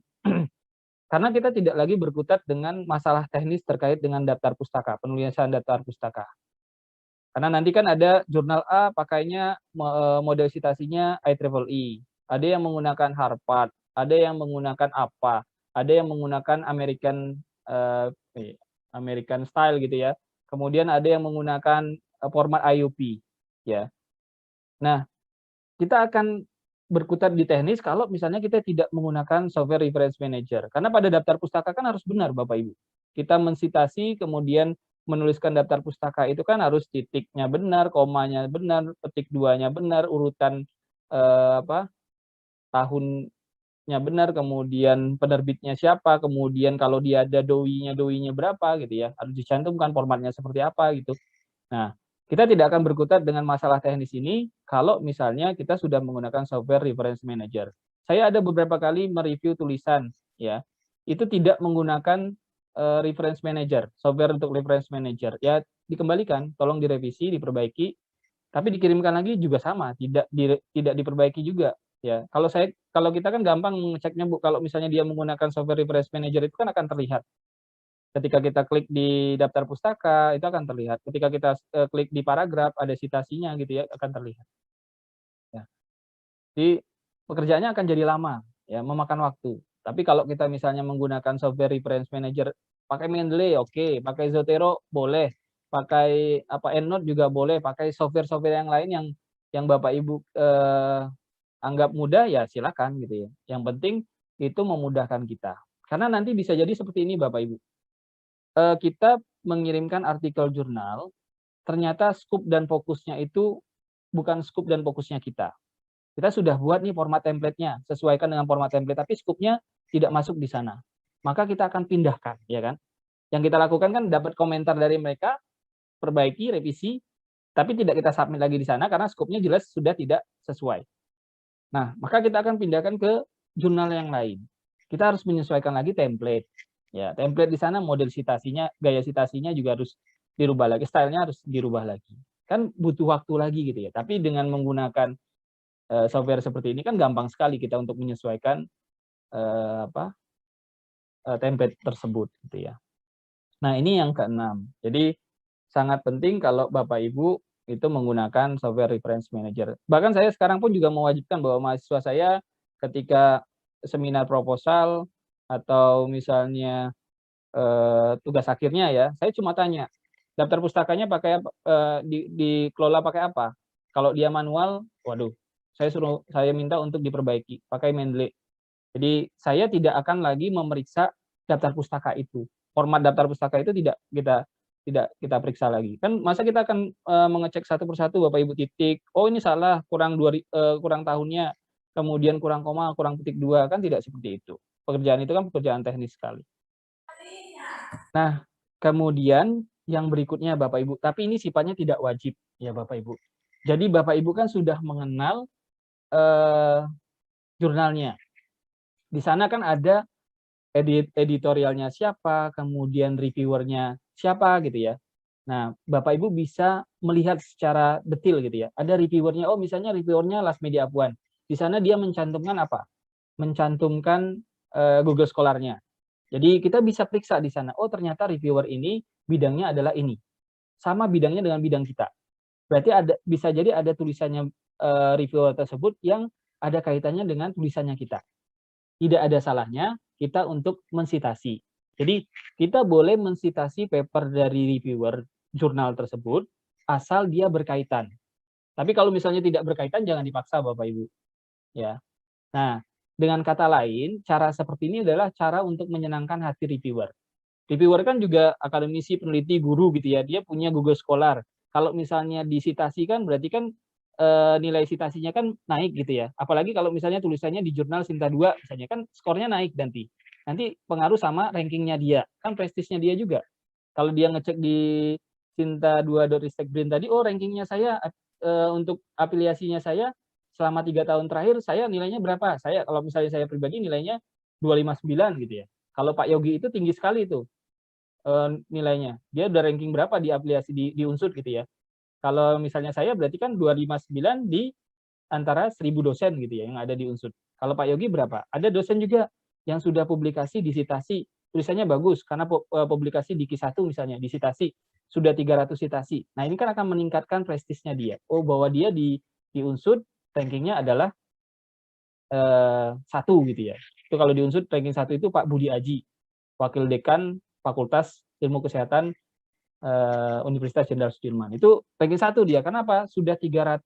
Karena kita tidak lagi berkutat dengan masalah teknis terkait dengan daftar pustaka, penulisan daftar pustaka. Karena nanti kan ada jurnal A pakainya model citasinya IEEE, ada yang menggunakan Harvard, ada yang menggunakan apa, ada yang menggunakan American style gitu ya. Kemudian ada yang menggunakan format IUP ya. Nah, kita akan berkutat di teknis kalau misalnya kita tidak menggunakan software reference manager. Karena pada daftar pustaka kan harus benar Bapak Ibu. Kita mensitasi kemudian menuliskan daftar pustaka itu kan harus titiknya benar, komanya benar, petik duanya benar, urutan tahunnya benar, kemudian penerbitnya siapa, kemudian kalau dia ada doinya berapa gitu ya. Harus dicantumkan formatnya seperti apa gitu. Nah, kita tidak akan berkutat dengan masalah teknis ini kalau misalnya kita sudah menggunakan software reference manager. Saya ada beberapa kali mereview tulisan ya, itu tidak menggunakan reference manager, software untuk reference manager. Ya dikembalikan, tolong direvisi, diperbaiki, tapi dikirimkan lagi juga sama, tidak diperbaiki juga ya. Kalau kita kan gampang mengeceknya Bu, kalau misalnya dia menggunakan software reference manager itu kan akan terlihat. Ketika kita klik di daftar pustaka, itu akan terlihat. Ketika kita klik di paragraf, ada citasinya gitu ya, akan terlihat. Ya. Jadi pekerjaannya akan jadi lama, ya, memakan waktu. Tapi kalau kita misalnya menggunakan software reference manager, pakai Mendeley oke, pakai Zotero boleh, pakai EndNote juga boleh, pakai software-software yang lain yang Bapak Ibu anggap mudah ya silakan gitu ya. Yang penting itu memudahkan kita. Karena nanti bisa jadi seperti ini Bapak Ibu. Kita mengirimkan artikel jurnal, ternyata scoop dan fokusnya itu bukan scoop dan fokusnya kita. Kita sudah buat nih format template-nya, sesuaikan dengan format template, tapi scoop-nya tidak masuk di sana. Maka kita akan pindahkan, ya kan? Yang kita lakukan kan dapat komentar dari mereka, perbaiki, revisi, tapi tidak kita submit lagi di sana karena scoop-nya jelas sudah tidak sesuai. Nah, maka kita akan pindahkan ke jurnal yang lain. Kita harus menyesuaikan lagi template. Ya, template di sana model citasinya, gaya citasinya juga harus dirubah lagi, stylenya harus dirubah lagi. Kan butuh waktu lagi gitu ya. Tapi dengan menggunakan software seperti ini kan gampang sekali kita untuk menyesuaikan template tersebut gitu ya. Nah, ini yang keenam. Jadi sangat penting kalau Bapak Ibu itu menggunakan software reference manager. Bahkan saya sekarang pun juga mewajibkan bahwa mahasiswa saya ketika seminar proposal atau misalnya tugas akhirnya ya, saya cuma tanya, daftar pustakanya pakai apa, dikelola pakai apa? Kalau dia manual, waduh, saya minta untuk diperbaiki, pakai Mendeley. Jadi saya tidak akan lagi memeriksa daftar pustaka itu. Format daftar pustaka itu tidak kita periksa lagi. Kan masa kita akan mengecek satu persatu Bapak Ibu titik, oh ini salah, kurang tahunnya, kemudian kurang koma, kurang petik 2, kan tidak seperti itu. Pekerjaan itu kan pekerjaan teknis sekali. Nah, kemudian yang berikutnya Bapak Ibu, tapi ini sifatnya tidak wajib ya Bapak Ibu. Jadi Bapak Ibu kan sudah mengenal jurnalnya. Di sana kan ada editorialnya siapa, kemudian reviewernya siapa gitu ya. Nah, Bapak Ibu bisa melihat secara detail gitu ya. Ada reviewernya, oh misalnya reviewernya Last Media Apuan. Di sana dia mencantumkan apa? Mencantumkan Google Scholar-nya. Jadi kita bisa periksa di sana, oh ternyata reviewer ini bidangnya adalah ini. Sama bidangnya dengan bidang kita. Berarti bisa jadi ada tulisannya reviewer tersebut yang ada kaitannya dengan tulisannya kita. Tidak ada salahnya kita untuk mensitasi. Jadi kita boleh mensitasi paper dari reviewer jurnal tersebut asal dia berkaitan. Tapi kalau misalnya tidak berkaitan jangan dipaksa Bapak Ibu. Ya. Nah, dengan kata lain, cara seperti ini adalah cara untuk menyenangkan hati reviewer. Reviewer kan juga akademisi, peneliti, guru gitu ya. Dia punya Google Scholar. Kalau misalnya disitasi kan berarti kan nilai citasinya kan naik gitu ya. Apalagi kalau misalnya tulisannya di jurnal Sinta 2 misalnya, kan skornya naik nanti. Nanti pengaruh sama rankingnya dia, kan prestisnya dia juga. Kalau dia ngecek di Sinta2.Ristek Brain tadi, oh rankingnya saya untuk afiliasinya saya selama 3 tahun terakhir saya nilainya berapa? Saya kalau misalnya saya pribadi nilainya 259 gitu ya. Kalau Pak Yogi itu tinggi sekali tuh nilainya. Dia udah ranking berapa di afiliasi di Unsud gitu ya. Kalau misalnya saya berarti kan 259 di antara 1000 dosen gitu ya yang ada di Unsud. Kalau Pak Yogi berapa? Ada dosen juga yang sudah publikasi di Citasi, tulisannya bagus karena publikasi di Q1 misalnya di Citasi sudah 300 citasi. Nah, ini kan akan meningkatkan prestisnya dia. Oh, bahwa dia di Unsud rankingnya adalah 1 gitu ya. Itu kalau di Unsud ranking 1 itu Pak Budi Aji, Wakil Dekan Fakultas Ilmu Kesehatan Universitas Jenderal Sudirman. Itu ranking 1 dia. Kenapa? Sudah 300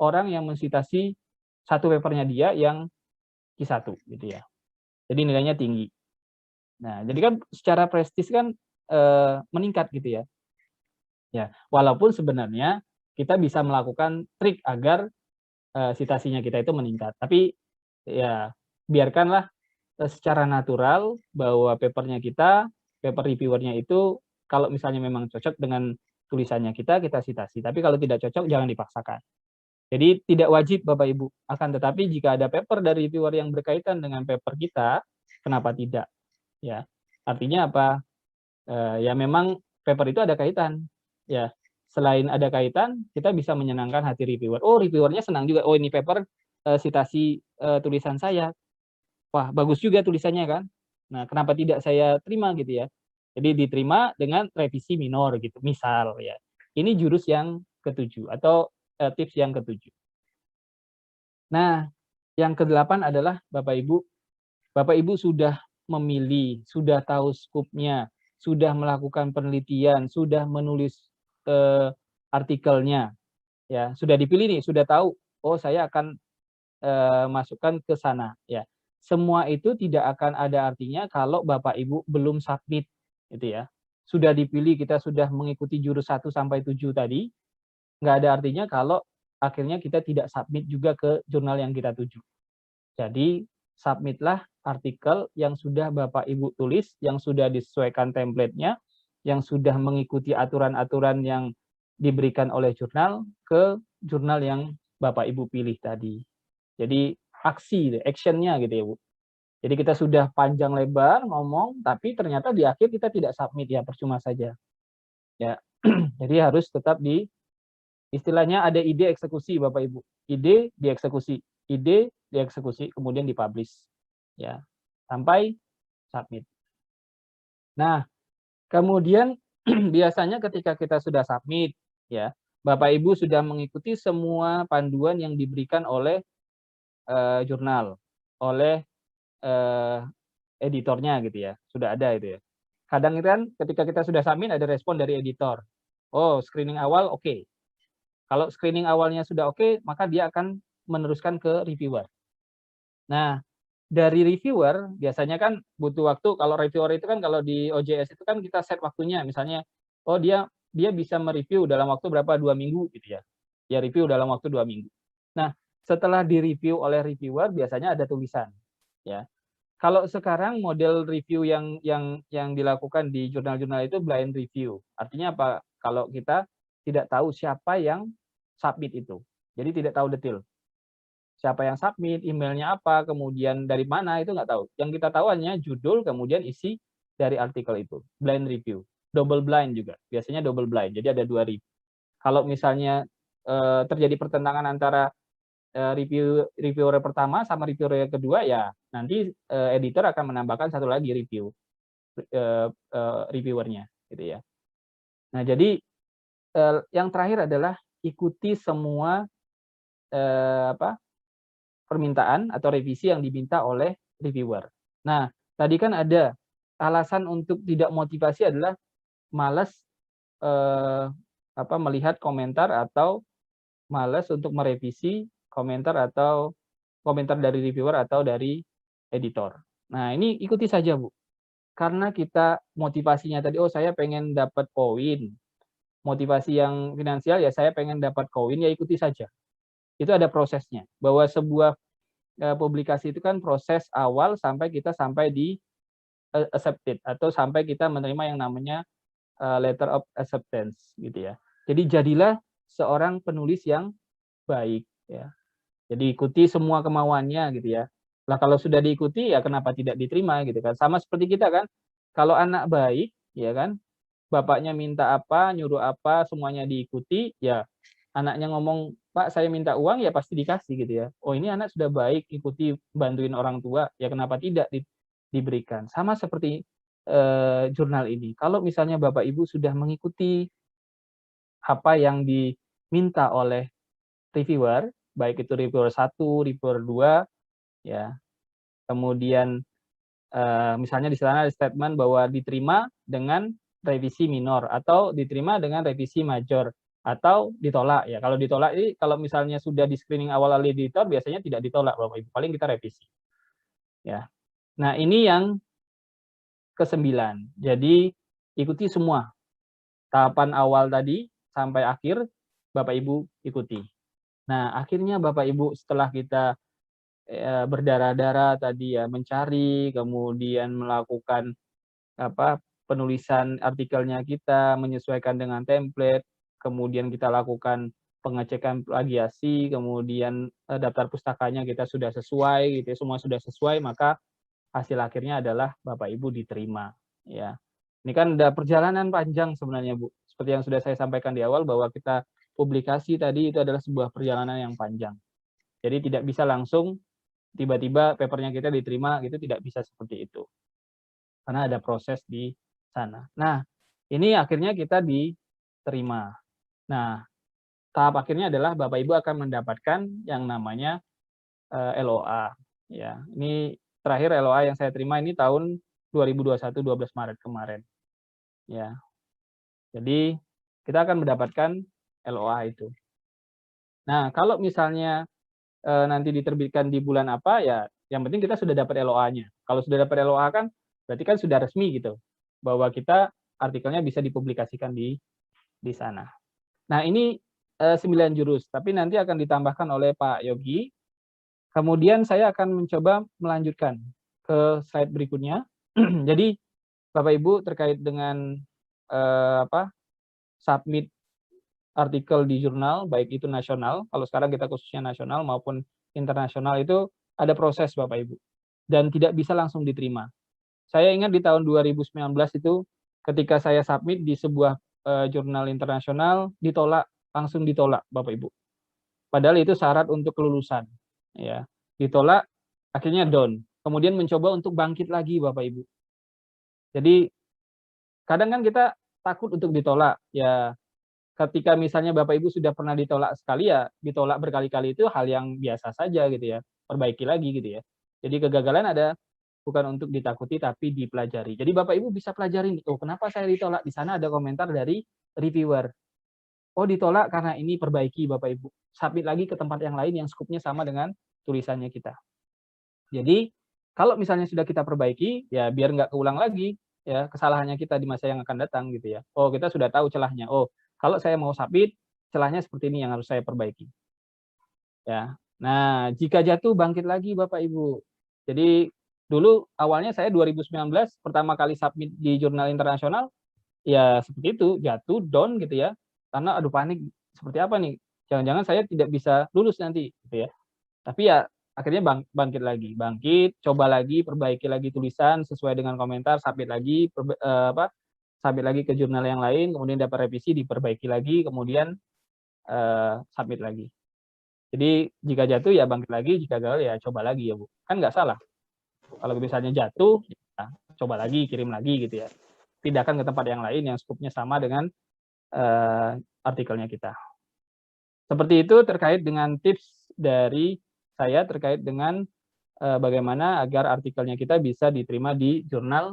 orang yang mensitasi satu papernya dia yang Q1 gitu ya. Jadi nilainya tinggi. Nah, jadi kan secara prestis kan meningkat gitu ya. Ya, walaupun sebenarnya kita bisa melakukan trik agar citasinya kita itu meningkat. Tapi ya biarkanlah secara natural bahwa papernya kita, paper reviewernya itu kalau misalnya memang cocok dengan tulisannya kita citasi. Tapi kalau tidak cocok jangan dipaksakan. Jadi tidak wajib Bapak Ibu. Akan tetapi jika ada paper dari reviewer yang berkaitan dengan paper kita, kenapa tidak? Ya, artinya apa? Ya memang paper itu ada kaitan. Ya, selain ada kaitan, kita bisa menyenangkan hati reviewer. Oh, reviewernya senang juga. Oh, ini paper citasi tulisan saya. Wah, bagus juga tulisannya kan. Nah, kenapa tidak saya terima gitu ya? Jadi diterima dengan revisi minor gitu, misal ya. Ini jurus yang ketujuh atau tips yang ketujuh. Nah, yang ke-8 adalah Bapak Ibu sudah memilih, sudah tahu skupnya, sudah melakukan penelitian, sudah menulis artikelnya, ya sudah dipilih nih, sudah tahu, oh saya akan masukkan ke sana, ya. Semua itu tidak akan ada artinya kalau Bapak Ibu belum submit, gitu ya. Sudah dipilih, kita sudah mengikuti jurus 1 sampai 7 tadi, nggak ada artinya kalau akhirnya kita tidak submit juga ke jurnal yang kita tuju. Jadi, submitlah artikel yang sudah Bapak Ibu tulis, yang sudah disesuaikan template-nya, yang sudah mengikuti aturan-aturan yang diberikan oleh jurnal ke jurnal yang Bapak Ibu pilih tadi. Jadi aksi, action-nya gitu ya Bu. Jadi kita sudah panjang lebar ngomong, tapi ternyata di akhir kita tidak submit, ya percuma saja. Ya, jadi harus tetap istilahnya ada ide eksekusi Bapak Ibu. Ide dieksekusi, ide dieksekusi, kemudian dipublish. Ya, sampai submit. Nah, kemudian biasanya ketika kita sudah submit, ya, Bapak Ibu sudah mengikuti semua panduan yang diberikan oleh jurnal, oleh editornya gitu ya, sudah ada itu ya. Kadang itu kan ketika kita sudah submit ada respon dari editor. Oh, screening awal oke. Kalau screening awalnya sudah oke, maka dia akan meneruskan ke reviewer. Nah, dari reviewer biasanya kan butuh waktu, kalau reviewer itu kan kalau di OJS itu kan kita set waktunya, misalnya, oh dia bisa mereview dalam waktu berapa, 2 minggu gitu ya. Ya review dalam waktu 2 minggu. Nah, setelah direview oleh reviewer biasanya ada tulisan, ya. Kalau sekarang model review yang dilakukan di jurnal-jurnal itu blind review. Artinya apa? Kalau kita tidak tahu siapa yang submit itu. Jadi tidak tahu detail. Siapa yang submit, emailnya apa, kemudian dari mana, itu nggak tahu. Yang kita tahu hanya judul, kemudian isi dari artikel itu. Blind review. Double blind juga. Biasanya double blind. Jadi ada 2 review. Kalau misalnya terjadi pertentangan antara reviewer pertama sama reviewer yang kedua, ya nanti editor akan menambahkan satu lagi reviewernya gitu ya. Nah, jadi yang terakhir adalah ikuti semua permintaan atau revisi yang diminta oleh reviewer. Nah, tadi kan ada alasan untuk tidak motivasi adalah malas melihat komentar atau malas untuk merevisi komentar atau komentar dari reviewer atau dari editor. Nah, ini ikuti saja, Bu. Karena kita motivasinya tadi, oh saya pengen dapat koin. Motivasi yang finansial ya saya pengen dapat koin, ya ikuti saja. itu ada prosesnya. Bahwa sebuah publikasi itu kan proses awal sampai kita sampai di accepted atau sampai kita menerima yang namanya letter of acceptance gitu ya. Jadi jadilah seorang penulis yang baik ya. Jadi ikuti semua kemauannya gitu ya. Lah kalau sudah diikuti ya kenapa tidak diterima gitu kan. Sama seperti kita kan. Kalau anak baik ya kan, bapaknya minta apa, nyuruh apa, semuanya diikuti, ya anaknya ngomong, "Pak, saya minta uang," ya pasti dikasih gitu ya. Oh, ini anak sudah baik, ikuti, bantuin orang tua, ya kenapa tidak diberikan. Sama seperti, jurnal ini. Kalau misalnya Bapak Ibu sudah mengikuti apa yang diminta oleh reviewer, baik itu reviewer 1, reviewer 2, ya, kemudian, misalnya di sana ada statement bahwa diterima dengan revisi minor atau diterima dengan revisi major atau ditolak ya. Kalau ditolak ini kalau misalnya sudah di-screening awal oleh editor biasanya tidak ditolak Bapak Ibu, paling kita revisi. Ya. Nah, ini yang ke-9. Jadi ikuti semua tahapan awal tadi sampai akhir Bapak Ibu ikuti. Nah, akhirnya Bapak Ibu setelah kita berdarah-darah tadi ya, mencari, kemudian melakukan apa, penulisan artikelnya kita, menyesuaikan dengan template, kemudian kita lakukan pengecekan plagiasi, kemudian, daftar pustakanya kita sudah sesuai gitu ya, semua sudah sesuai, maka hasil akhirnya adalah Bapak Ibu diterima, ya. Ini kan ada perjalanan panjang sebenarnya, Bu. Seperti yang sudah saya sampaikan di awal bahwa kita publikasi tadi itu adalah sebuah perjalanan yang panjang. Jadi tidak bisa langsung tiba-tiba papernya kita diterima gitu, tidak bisa seperti itu. Karena ada proses di sana. Nah, ini akhirnya kita diterima. Nah, tahap akhirnya adalah Bapak Ibu akan mendapatkan yang namanya, LOA, ya. Ini terakhir LOA yang saya terima ini tahun 2021, 12 Maret kemarin, ya. Jadi, kita akan mendapatkan LOA itu. Nah, kalau misalnya, nanti diterbitkan di bulan apa, ya yang penting kita sudah dapat LOA-nya. Kalau sudah dapat LOA kan, berarti kan sudah resmi gitu, bahwa kita artikelnya bisa dipublikasikan di sana. Nah ini, 9 jurus, tapi nanti akan ditambahkan oleh Pak Yogi. Kemudian saya akan mencoba melanjutkan ke slide berikutnya. Jadi Bapak Ibu terkait dengan, submit artikel di jurnal, baik itu nasional, kalau sekarang kita khususnya nasional maupun internasional itu ada proses Bapak Ibu, dan tidak bisa langsung diterima. Saya ingat di tahun 2019 itu ketika saya submit di sebuah, jurnal internasional ditolak, langsung ditolak Bapak Ibu. Padahal itu syarat untuk kelulusan, ya. Ditolak, akhirnya down, kemudian mencoba untuk bangkit lagi Bapak Ibu. Jadi, kadang kan kita takut untuk ditolak, ya ketika misalnya Bapak Ibu sudah pernah ditolak sekali ya, ditolak berkali-kali itu hal yang biasa saja gitu ya, perbaiki lagi gitu ya. Jadi kegagalan ada bukan untuk ditakuti tapi dipelajari. Jadi Bapak Ibu bisa pelajari nih, oh kenapa saya ditolak? Di sana ada komentar dari reviewer. Oh ditolak karena ini, perbaiki Bapak Ibu. Submit lagi ke tempat yang lain yang skupnya sama dengan tulisannya kita. Jadi kalau misalnya sudah kita perbaiki, ya biar nggak keulang lagi ya kesalahannya kita di masa yang akan datang gitu ya. Oh kita sudah tahu celahnya. Oh kalau saya mau submit, celahnya seperti ini yang harus saya perbaiki. Ya. Nah, jika jatuh bangkit lagi Bapak Ibu. Jadi dulu awalnya saya 2019 pertama kali submit di jurnal internasional, ya seperti itu, jatuh, down gitu ya. Karena aduh panik, seperti apa nih? Jangan-jangan saya tidak bisa lulus nanti gitu ya. Tapi ya akhirnya bangkit lagi, bangkit, coba lagi, perbaiki lagi tulisan sesuai dengan komentar, submit lagi, submit lagi ke jurnal yang lain, kemudian dapat revisi, diperbaiki lagi, kemudian submit lagi. Jadi jika jatuh ya bangkit lagi, jika gagal ya coba lagi ya Bu. Kan nggak salah. Kalau misalnya jatuh, ya, coba lagi, kirim lagi gitu ya. Pindahkan ke tempat yang lain yang skupnya sama dengan artikelnya kita. Seperti itu terkait dengan tips dari saya terkait dengan bagaimana agar artikelnya kita bisa diterima di jurnal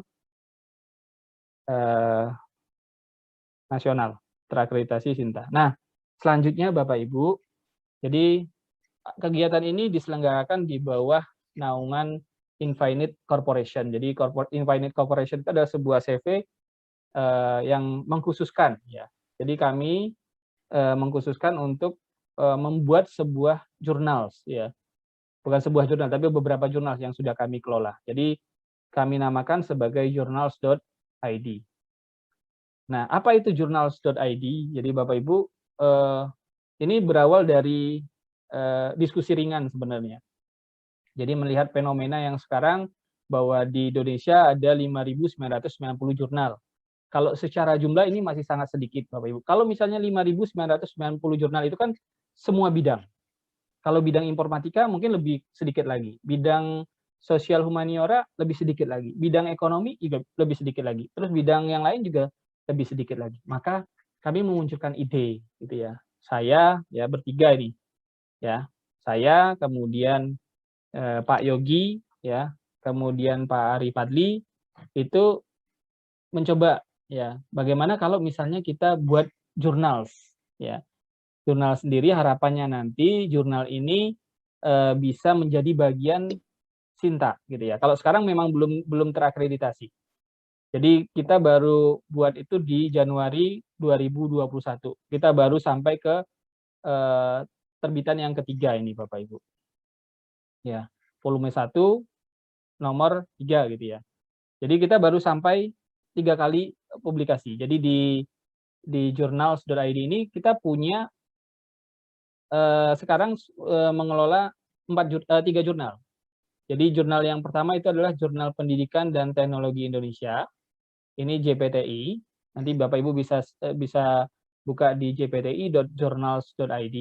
nasional terakreditasi Sinta. Nah, selanjutnya Bapak Ibu, jadi kegiatan ini diselenggarakan di bawah naungan Infinite Corporation. Jadi Infinite Corporation itu adalah sebuah CV yang mengkhususkan ya. Jadi kami mengkhususkan untuk membuat sebuah jurnal, ya. Bukan sebuah jurnal, tapi beberapa jurnal yang sudah kami kelola. Jadi kami namakan sebagai journals.id. Nah, apa itu journals.id? Jadi Bapak Ibu, ini berawal dari diskusi ringan sebenarnya. Jadi melihat fenomena yang sekarang bahwa di Indonesia ada 5.990 jurnal. Kalau secara jumlah ini masih sangat sedikit, Bapak Ibu. Kalau misalnya 5.990 jurnal itu kan semua bidang. Kalau bidang informatika mungkin lebih sedikit lagi. Bidang sosial humaniora lebih sedikit lagi. Bidang ekonomi juga lebih sedikit lagi. Terus bidang yang lain juga lebih sedikit lagi. Maka kami memunculkan ide, gitu ya. Saya ya bertiga ini, ya. Saya, kemudian Pak Yogi, ya, kemudian Pak Ari Fadli, itu mencoba ya bagaimana kalau misalnya kita buat jurnal, ya. Jurnal sendiri harapannya nanti jurnal ini bisa menjadi bagian Sinta gitu ya. Kalau sekarang memang belum terakreditasi. Jadi kita baru buat itu di Januari 2021. Kita baru sampai ke terbitan yang ketiga ini Bapak Ibu. Ya, volume 1 nomor 3 gitu ya. Jadi kita baru sampai 3 kali publikasi. Jadi di journals.id ini kita punya sekarang mengelola 3 jurnal. Jadi jurnal yang pertama itu adalah Jurnal Pendidikan dan Teknologi Indonesia. Ini JPTI. Nanti Bapak Ibu bisa buka di jpti.journals.id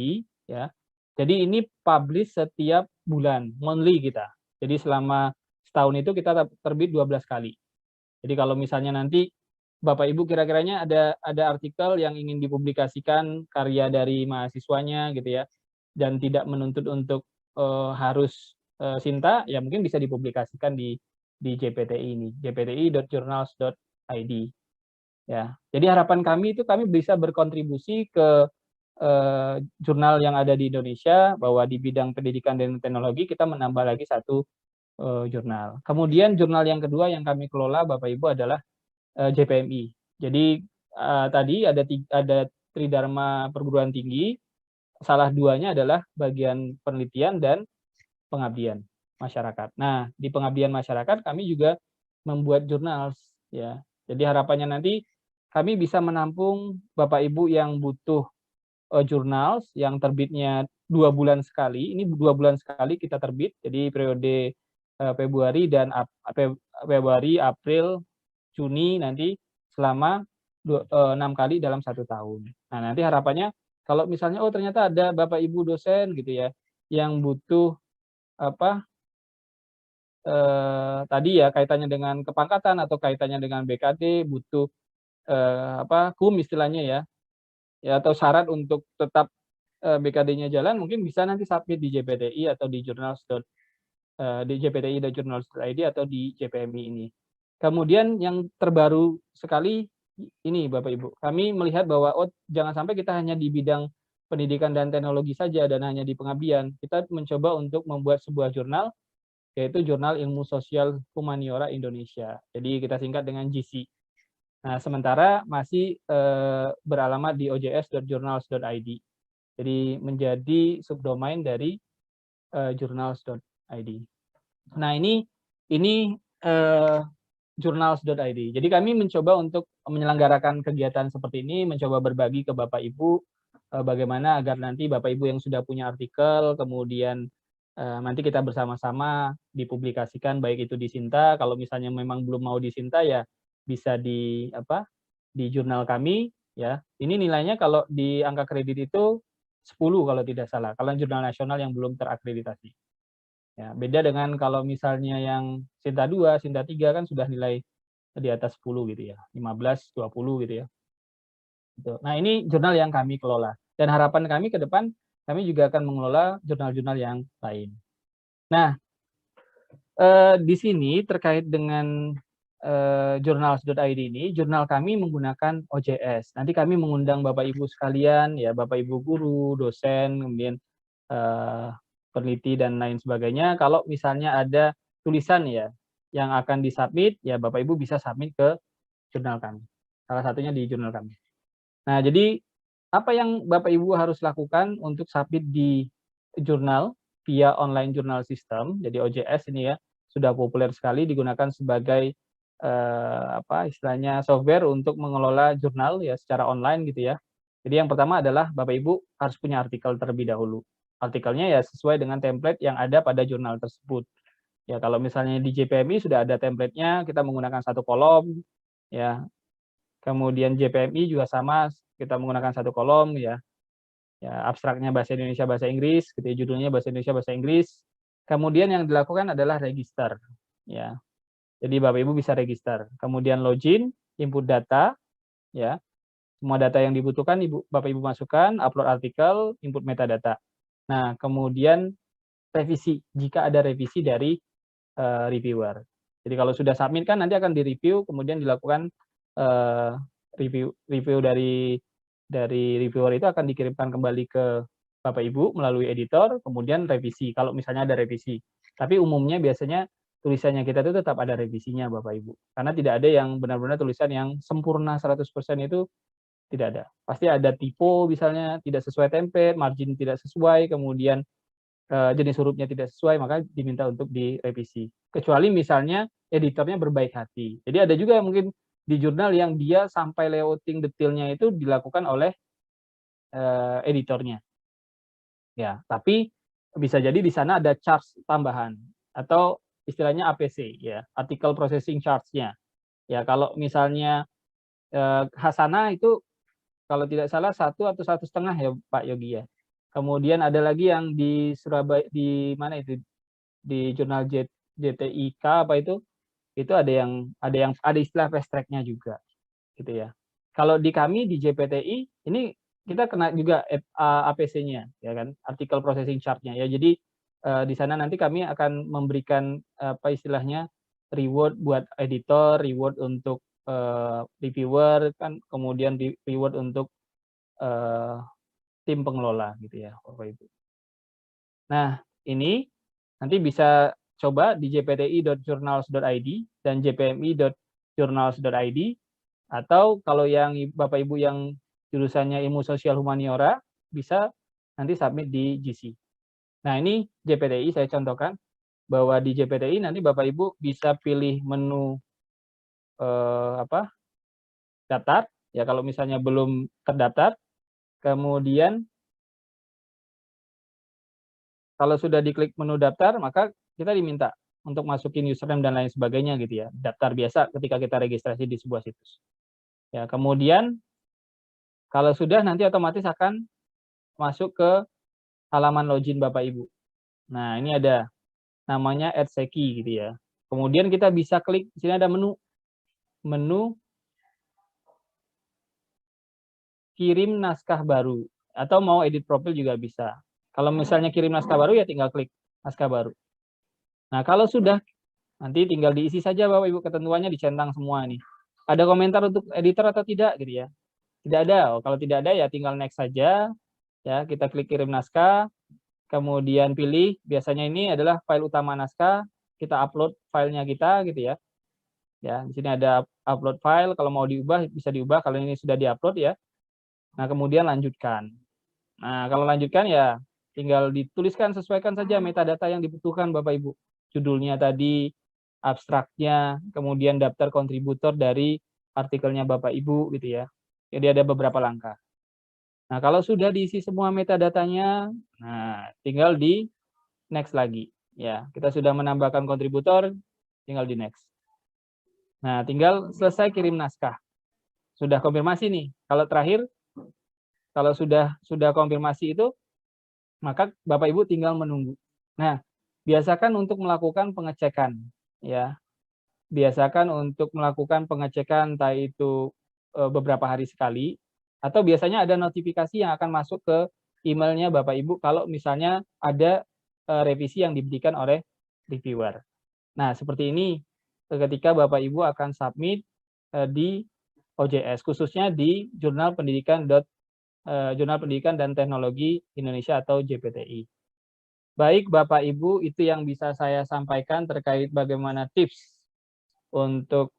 ya. Jadi ini publish setiap bulan, monthly kita. Jadi selama setahun itu kita terbit 12 kali. Jadi kalau misalnya nanti Bapak Ibu kira-kiranya ada artikel yang ingin dipublikasikan karya dari mahasiswanya gitu ya, dan tidak menuntut untuk harus Sinta, ya mungkin bisa dipublikasikan di JPTI ini, jpti.journals.id. Ya, jadi harapan kami itu kami bisa berkontribusi ke jurnal yang ada di Indonesia bahwa di bidang pendidikan dan teknologi kita menambah lagi 1 jurnal. Kemudian jurnal yang kedua yang kami kelola Bapak Ibu adalah JPMI. Jadi tadi ada Tridharma Perguruan Tinggi, salah 2-nya adalah bagian penelitian dan pengabdian masyarakat. Nah, di pengabdian masyarakat kami juga membuat jurnal ya. Jadi harapannya nanti kami bisa menampung Bapak Ibu yang butuh jurnal yang terbitnya 2 bulan sekali. Ini 2 bulan sekali kita terbit. Jadi periode Februari dan Februari, April, Juni nanti selama 6 kali dalam 1 tahun. Nah, nanti harapannya kalau misalnya oh ternyata ada Bapak Ibu dosen gitu ya yang butuh apa tadi ya kaitannya dengan kepangkatan atau kaitannya dengan BKD butuh KUM istilahnya ya atau syarat untuk tetap BKD-nya jalan mungkin bisa nanti submit di JPTI atau di di jpti.journals.id atau di JPMI ini. Kemudian yang terbaru sekali ini Bapak Ibu, kami melihat bahwa oh jangan sampai kita hanya di bidang pendidikan dan teknologi saja dan hanya di pengabdian. Kita mencoba untuk membuat sebuah jurnal yaitu Jurnal Ilmu Sosial Humaniora Indonesia. Jadi kita singkat dengan JISI. Nah, sementara masih beralamat di ojs.journals.id. Jadi menjadi subdomain dari journals.id. Nah, ini journals.id. Jadi kami mencoba untuk menyelenggarakan kegiatan seperti ini, mencoba berbagi ke Bapak Ibu bagaimana agar nanti Bapak Ibu yang sudah punya artikel, kemudian nanti kita bersama-sama dipublikasikan baik itu di Sinta, kalau misalnya memang belum mau di Sinta ya bisa di jurnal kami ya. Ini nilainya kalau di angka kredit itu 10 kalau tidak salah, kalau jurnal nasional yang belum terakreditasi. Ya, beda dengan kalau misalnya yang Sinta 2, Sinta 3 kan sudah nilai di atas 10 gitu ya, 15, 20 gitu ya. Gitu. Nah, ini jurnal yang kami kelola. Dan harapan kami ke depan, kami juga akan mengelola jurnal-jurnal yang lain. Nah, di sini terkait dengan journals.id ini, jurnal kami menggunakan OJS. Nanti kami mengundang Bapak Ibu sekalian, ya Bapak Ibu guru, dosen, kemudian peneliti dan lain sebagainya. Kalau misalnya ada tulisan ya yang akan disubmit, ya Bapak Ibu bisa submit ke jurnal kami. Salah satunya di jurnal kami. Nah, jadi Apa yang Bapak Ibu harus lakukan untuk submit di jurnal via online journal system, jadi OJS ini ya, sudah populer sekali digunakan sebagai apa istilahnya software untuk mengelola jurnal ya secara online gitu ya. Jadi yang pertama adalah Bapak Ibu harus punya artikel terlebih dahulu. Artikelnya ya sesuai dengan template yang ada pada jurnal tersebut. Ya kalau misalnya di JPMI sudah ada template-nya, kita menggunakan satu kolom ya. Kemudian JPMI juga sama, kita menggunakan satu kolom ya. Ya, abstraknya bahasa Indonesia, bahasa Inggris, gitu ya, judulnya bahasa Indonesia, bahasa Inggris. Kemudian yang dilakukan adalah register, ya. Jadi Bapak Ibu bisa register. Kemudian login, input data, ya. Semua data yang dibutuhkan Bapak Ibu masukkan, upload artikel, input metadata. Nah, kemudian revisi jika ada revisi dari reviewer. Jadi kalau sudah submit kan nanti akan direview, kemudian dilakukan review dari reviewer itu akan dikirimkan kembali ke Bapak Ibu melalui editor, kemudian revisi kalau misalnya ada revisi. Tapi umumnya biasanya tulisannya kita itu tetap ada revisinya Bapak Ibu. Karena tidak ada yang benar-benar tulisan yang sempurna 100% itu tidak ada. Pasti ada typo misalnya tidak sesuai template, margin tidak sesuai, kemudian jenis hurufnya tidak sesuai, maka diminta untuk direvisi. Kecuali misalnya editornya berbaik hati. Jadi ada juga yang mungkin di jurnal yang dia sampai layouting detailnya itu dilakukan oleh editornya. Ya, tapi bisa jadi di sana ada charge tambahan atau istilahnya APC ya, article processing charge-nya. Ya, kalau misalnya Hasana itu kalau tidak salah 1 atau 1,5 ya Pak Yogi ya. Kemudian ada lagi yang di Surabaya di mana itu di jurnal JTIK apa itu ada istilah fast track-nya juga gitu ya. Kalau di kami di JPTI ini kita kena juga APC-nya ya kan, article processing chart-nya ya. Jadi di sana nanti kami akan memberikan apa istilahnya reward buat editor, reward untuk reviewer kan, kemudian reward untuk tim pengelola gitu ya Bapak Ibu. Nah, ini nanti bisa coba di jpti.journals.id dan jpmi.journals.id, atau kalau yang Bapak Ibu yang jurusannya ilmu sosial humaniora bisa nanti submit di GC. Nah, ini JPTI saya contohkan bahwa di JPTI nanti Bapak Ibu bisa pilih menu daftar ya kalau misalnya belum terdaftar, kemudian kalau sudah diklik menu daftar, maka kita diminta untuk masukin username dan lain sebagainya gitu ya. Daftar biasa ketika kita registrasi di sebuah situs. Ya, kemudian kalau sudah nanti otomatis akan masuk ke halaman login Bapak Ibu. Nah, ini ada namanya Add Seki gitu ya. Kemudian kita bisa klik di sini ada menu kirim naskah baru atau mau edit profil juga bisa. Kalau misalnya kirim naskah baru ya tinggal klik naskah baru. Nah, kalau sudah nanti tinggal diisi saja Bapak Ibu ketentuannya dicentang semua nih. Ada komentar untuk editor atau tidak gitu ya. Tidak ada. Oh, kalau tidak ada ya tinggal next saja. Ya, kita klik kirim naskah, kemudian pilih biasanya ini adalah file utama naskah, kita upload filenya kita gitu ya. Ya, di sini ada upload file, kalau mau diubah bisa diubah kalau ini sudah diupload ya. Nah, kemudian lanjutkan. Nah, kalau lanjutkan ya tinggal dituliskan, sesuaikan saja metadata yang dibutuhkan Bapak Ibu. Judulnya tadi, abstraknya, kemudian daftar kontributor dari artikelnya Bapak Ibu gitu ya. Jadi ada beberapa langkah. Nah, kalau sudah diisi semua metadatanya, nah tinggal di next lagi. Ya, kita sudah menambahkan kontributor, tinggal di next. Nah, tinggal selesai kirim naskah. Sudah konfirmasi nih. Kalau terakhir, kalau sudah konfirmasi itu, maka Bapak Ibu tinggal menunggu. Nah, biasakan untuk melakukan pengecekan, ya. Biasakan untuk melakukan pengecekan entah itu beberapa hari sekali, atau biasanya ada notifikasi yang akan masuk ke emailnya Bapak Ibu kalau misalnya ada revisi yang diberikan oleh reviewer. Nah, seperti ini ketika Bapak Ibu akan submit di OJS, khususnya di Jurnal Pendidikan dan Teknologi Indonesia atau JPTI. Baik Bapak Ibu, itu yang bisa saya sampaikan terkait bagaimana tips untuk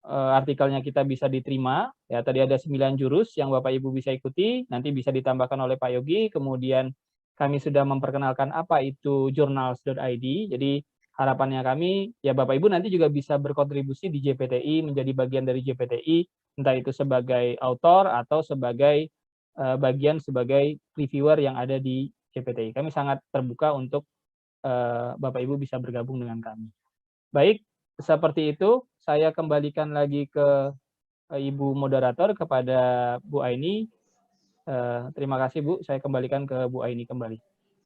artikelnya kita bisa diterima. Ya, tadi ada 9 jurus yang Bapak Ibu bisa ikuti, nanti bisa ditambahkan oleh Pak Yogi. Kemudian kami sudah memperkenalkan apa itu journals.id. Jadi harapannya kami, ya Bapak Ibu nanti juga bisa berkontribusi di JPTI, menjadi bagian dari JPTI, entah itu sebagai autor atau sebagai bagian sebagai reviewer yang ada di JPTI. Kami sangat terbuka untuk Bapak Ibu bisa bergabung dengan kami. Baik, seperti itu. Saya kembalikan lagi ke Ibu moderator, kepada Bu Aini. Terima kasih Bu, saya kembalikan ke Bu Aini kembali.